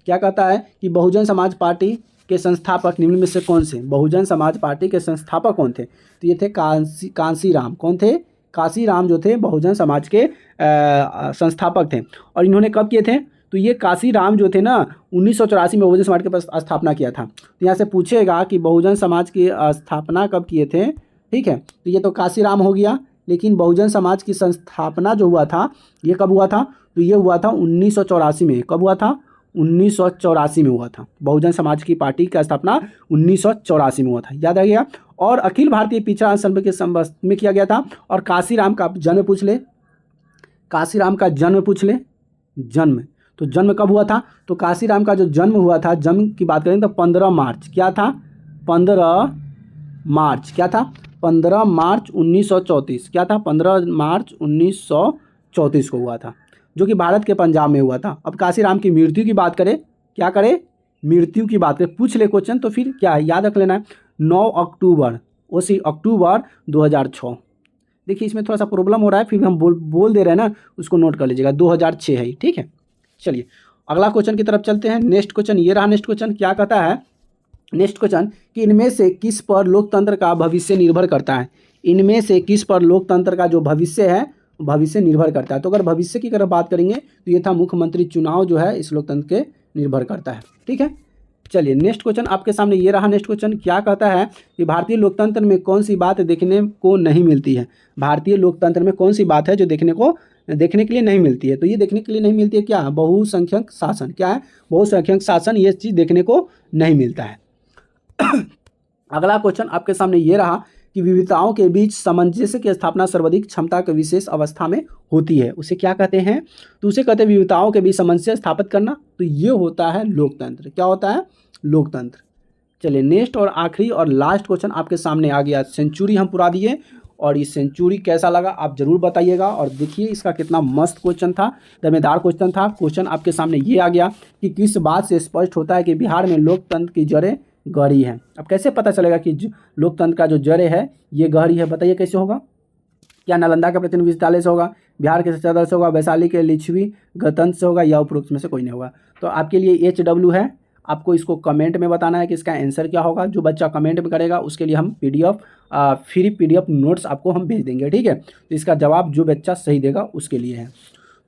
क्या कहता है कि बहुजन समाज पार्टी के संस्थापक निम्न में से कौन से? बहुजन समाज पार्टी के संस्थापक कौन थे? तो ये थे कांसीराम। कौन थे? कांसीराम जो थे बहुजन समाज के संस्थापक थे। और इन्होंने कब किए थे? तो ये कांसीराम जो थे ना 1984 में बहुजन समाज के स्थापना किया था। तो यहाँ से पूछेगा कि बहुजन समाज की स्थापना कब किए थे? ठीक है, तो ये तो कांसीराम हो गया, लेकिन बहुजन समाज की संस्थापना जो हुआ था ये कब हुआ था? तो ये हुआ था 1984 में। कब हुआ था? 1984 में हुआ था। बहुजन समाज की पार्टी का स्थापना 1984 में हुआ था। याद आ गया? और अखिल भारतीय पिछड़ा संघ के संबंध में किया गया था। और कांसीराम का जन्म पूछ ले, कांसीराम का जन्म पूछ ले, जन्म तो जन्म कब हुआ था? तो कांसीराम का जो जन्म हुआ था, जन्म की बात करें तो 15 मार्च। क्या था? 15 मार्च। क्या था? 15 मार्च 1934। क्या था? 15 मार्च 1934 को हुआ था, जो कि भारत के पंजाब में हुआ था। अब कांसीराम की मृत्यु की बात करें, क्या करें? मृत्यु की बात करें, पूछ ले क्वेश्चन तो फिर क्या है, याद रख लेना है। 9 अक्टूबर, उसी अक्टूबर 2006। देखिए इसमें थोड़ा सा प्रॉब्लम हो रहा है, फिर हम बोल दे रहे हैं ना, उसको नोट कर लीजिएगा। 2006 है, ठीक है। चलिए अगला क्वेश्चन की तरफ चलते हैं। नेक्स्ट क्वेश्चन ये रहा। नेक्स्ट क्वेश्चन क्या कहता है? नेक्स्ट क्वेश्चन कि इनमें से किस पर लोकतंत्र का भविष्य निर्भर करता है? इनमें से किस पर लोकतंत्र का जो भविष्य है, भविष्य निर्भर करता है? तो अगर भविष्य की अगर बात करेंगे तो ये था मुख्यमंत्री चुनाव जो है इस लोकतंत्र के निर्भर करता है। ठीक है, चलिए नेक्स्ट क्वेश्चन आपके सामने ये रहा। नेक्स्ट क्वेश्चन क्या कहता है कि भारतीय लोकतंत्र में कौन सी बात देखने को नहीं मिलती है? भारतीय लोकतंत्र में कौन सी बात है जो देखने के लिए नहीं मिलती है? तो ये देखने के लिए नहीं मिलती है क्या? बहुसंख्यक शासन। क्या है? बहुसंख्यक शासन, ये चीज़ देखने को नहीं मिलता है। अगला क्वेश्चन आपके सामने ये रहा कि विविधताओं के बीच सामंजस्य की स्थापना सर्वाधिक क्षमता के विशेष अवस्था में होती है, उसे क्या कहते हैं? तो उसे कहते हैं विविधताओं के बीच सामंजस्य स्थापित करना। तो ये होता है लोकतंत्र। क्या होता है? लोकतंत्र। चलिए नेक्स्ट और आखिरी और लास्ट क्वेश्चन आपके सामने आ गया। सेंचुरी हम पुरा दिए, और ये सेंचुरी कैसा लगा आप जरूर बताइएगा। और देखिए इसका कितना मस्त क्वेश्चन था, दमेदार क्वेश्चन था। क्वेश्चन आपके सामने ये आ गया कि किस बात से स्पष्ट होता है कि बिहार में लोकतंत्र की जड़ें गहरी है। अब कैसे पता चलेगा कि लोकतंत्र का जो जड़ है ये गहरी है, बताइए कैसे होगा। क्या नालंदा के प्रतिनिधि विद्यालय से होगा, बिहार के सदर से होगा, वैशाली के लिच्छवी गणतंत्र से होगा, या उपरोक्त में से कोई नहीं होगा। तो आपके लिए HW है, आपको इसको कमेंट में बताना है कि इसका आंसर क्या होगा। जो बच्चा कमेंट में करेगा उसके लिए हम फ्री PDF नोट्स आपको हम भेज देंगे, ठीक है। तो इसका जवाब जो बच्चा सही देगा उसके लिए है।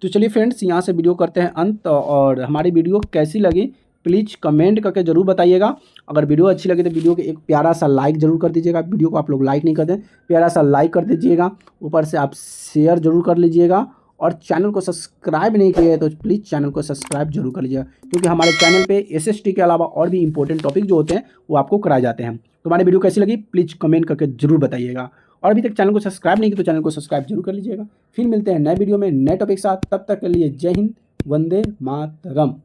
तो चलिए फ्रेंड्स, यहाँ से वीडियो करते हैं अंत, और हमारी वीडियो कैसी लगी प्लीज़ कमेंट करके ज़रूर बताइएगा। अगर वीडियो अच्छी लगी तो वीडियो को एक प्यारा सा लाइक ज़रूर कर दीजिएगा। वीडियो को आप लोग लाइक नहीं करते, प्यारा सा लाइक कर दीजिएगा। ऊपर से आप शेयर ज़रूर कर लीजिएगा, और चैनल को सब्सक्राइब नहीं किया है तो प्लीज़ चैनल को सब्सक्राइब जरूर कर लीजिएगा, क्योंकि हमारे चैनल पे SST के अलावा और भी इंपॉर्टेंट टॉपिक जो होते हैं वो आपको कराए जाते हैं। तो हमारी वीडियो कैसी लगी प्लीज़ कमेंट करके जरूर बताइएगा, और अभी तक चैनल को सब्सक्राइब नहीं किया तो चैनल को सब्सक्राइब जरूर कर लीजिएगा। फिर मिलते हैं नए वीडियो में नए टॉपिक के साथ, तब तक के लिए जय हिंद, वंदे मातरम।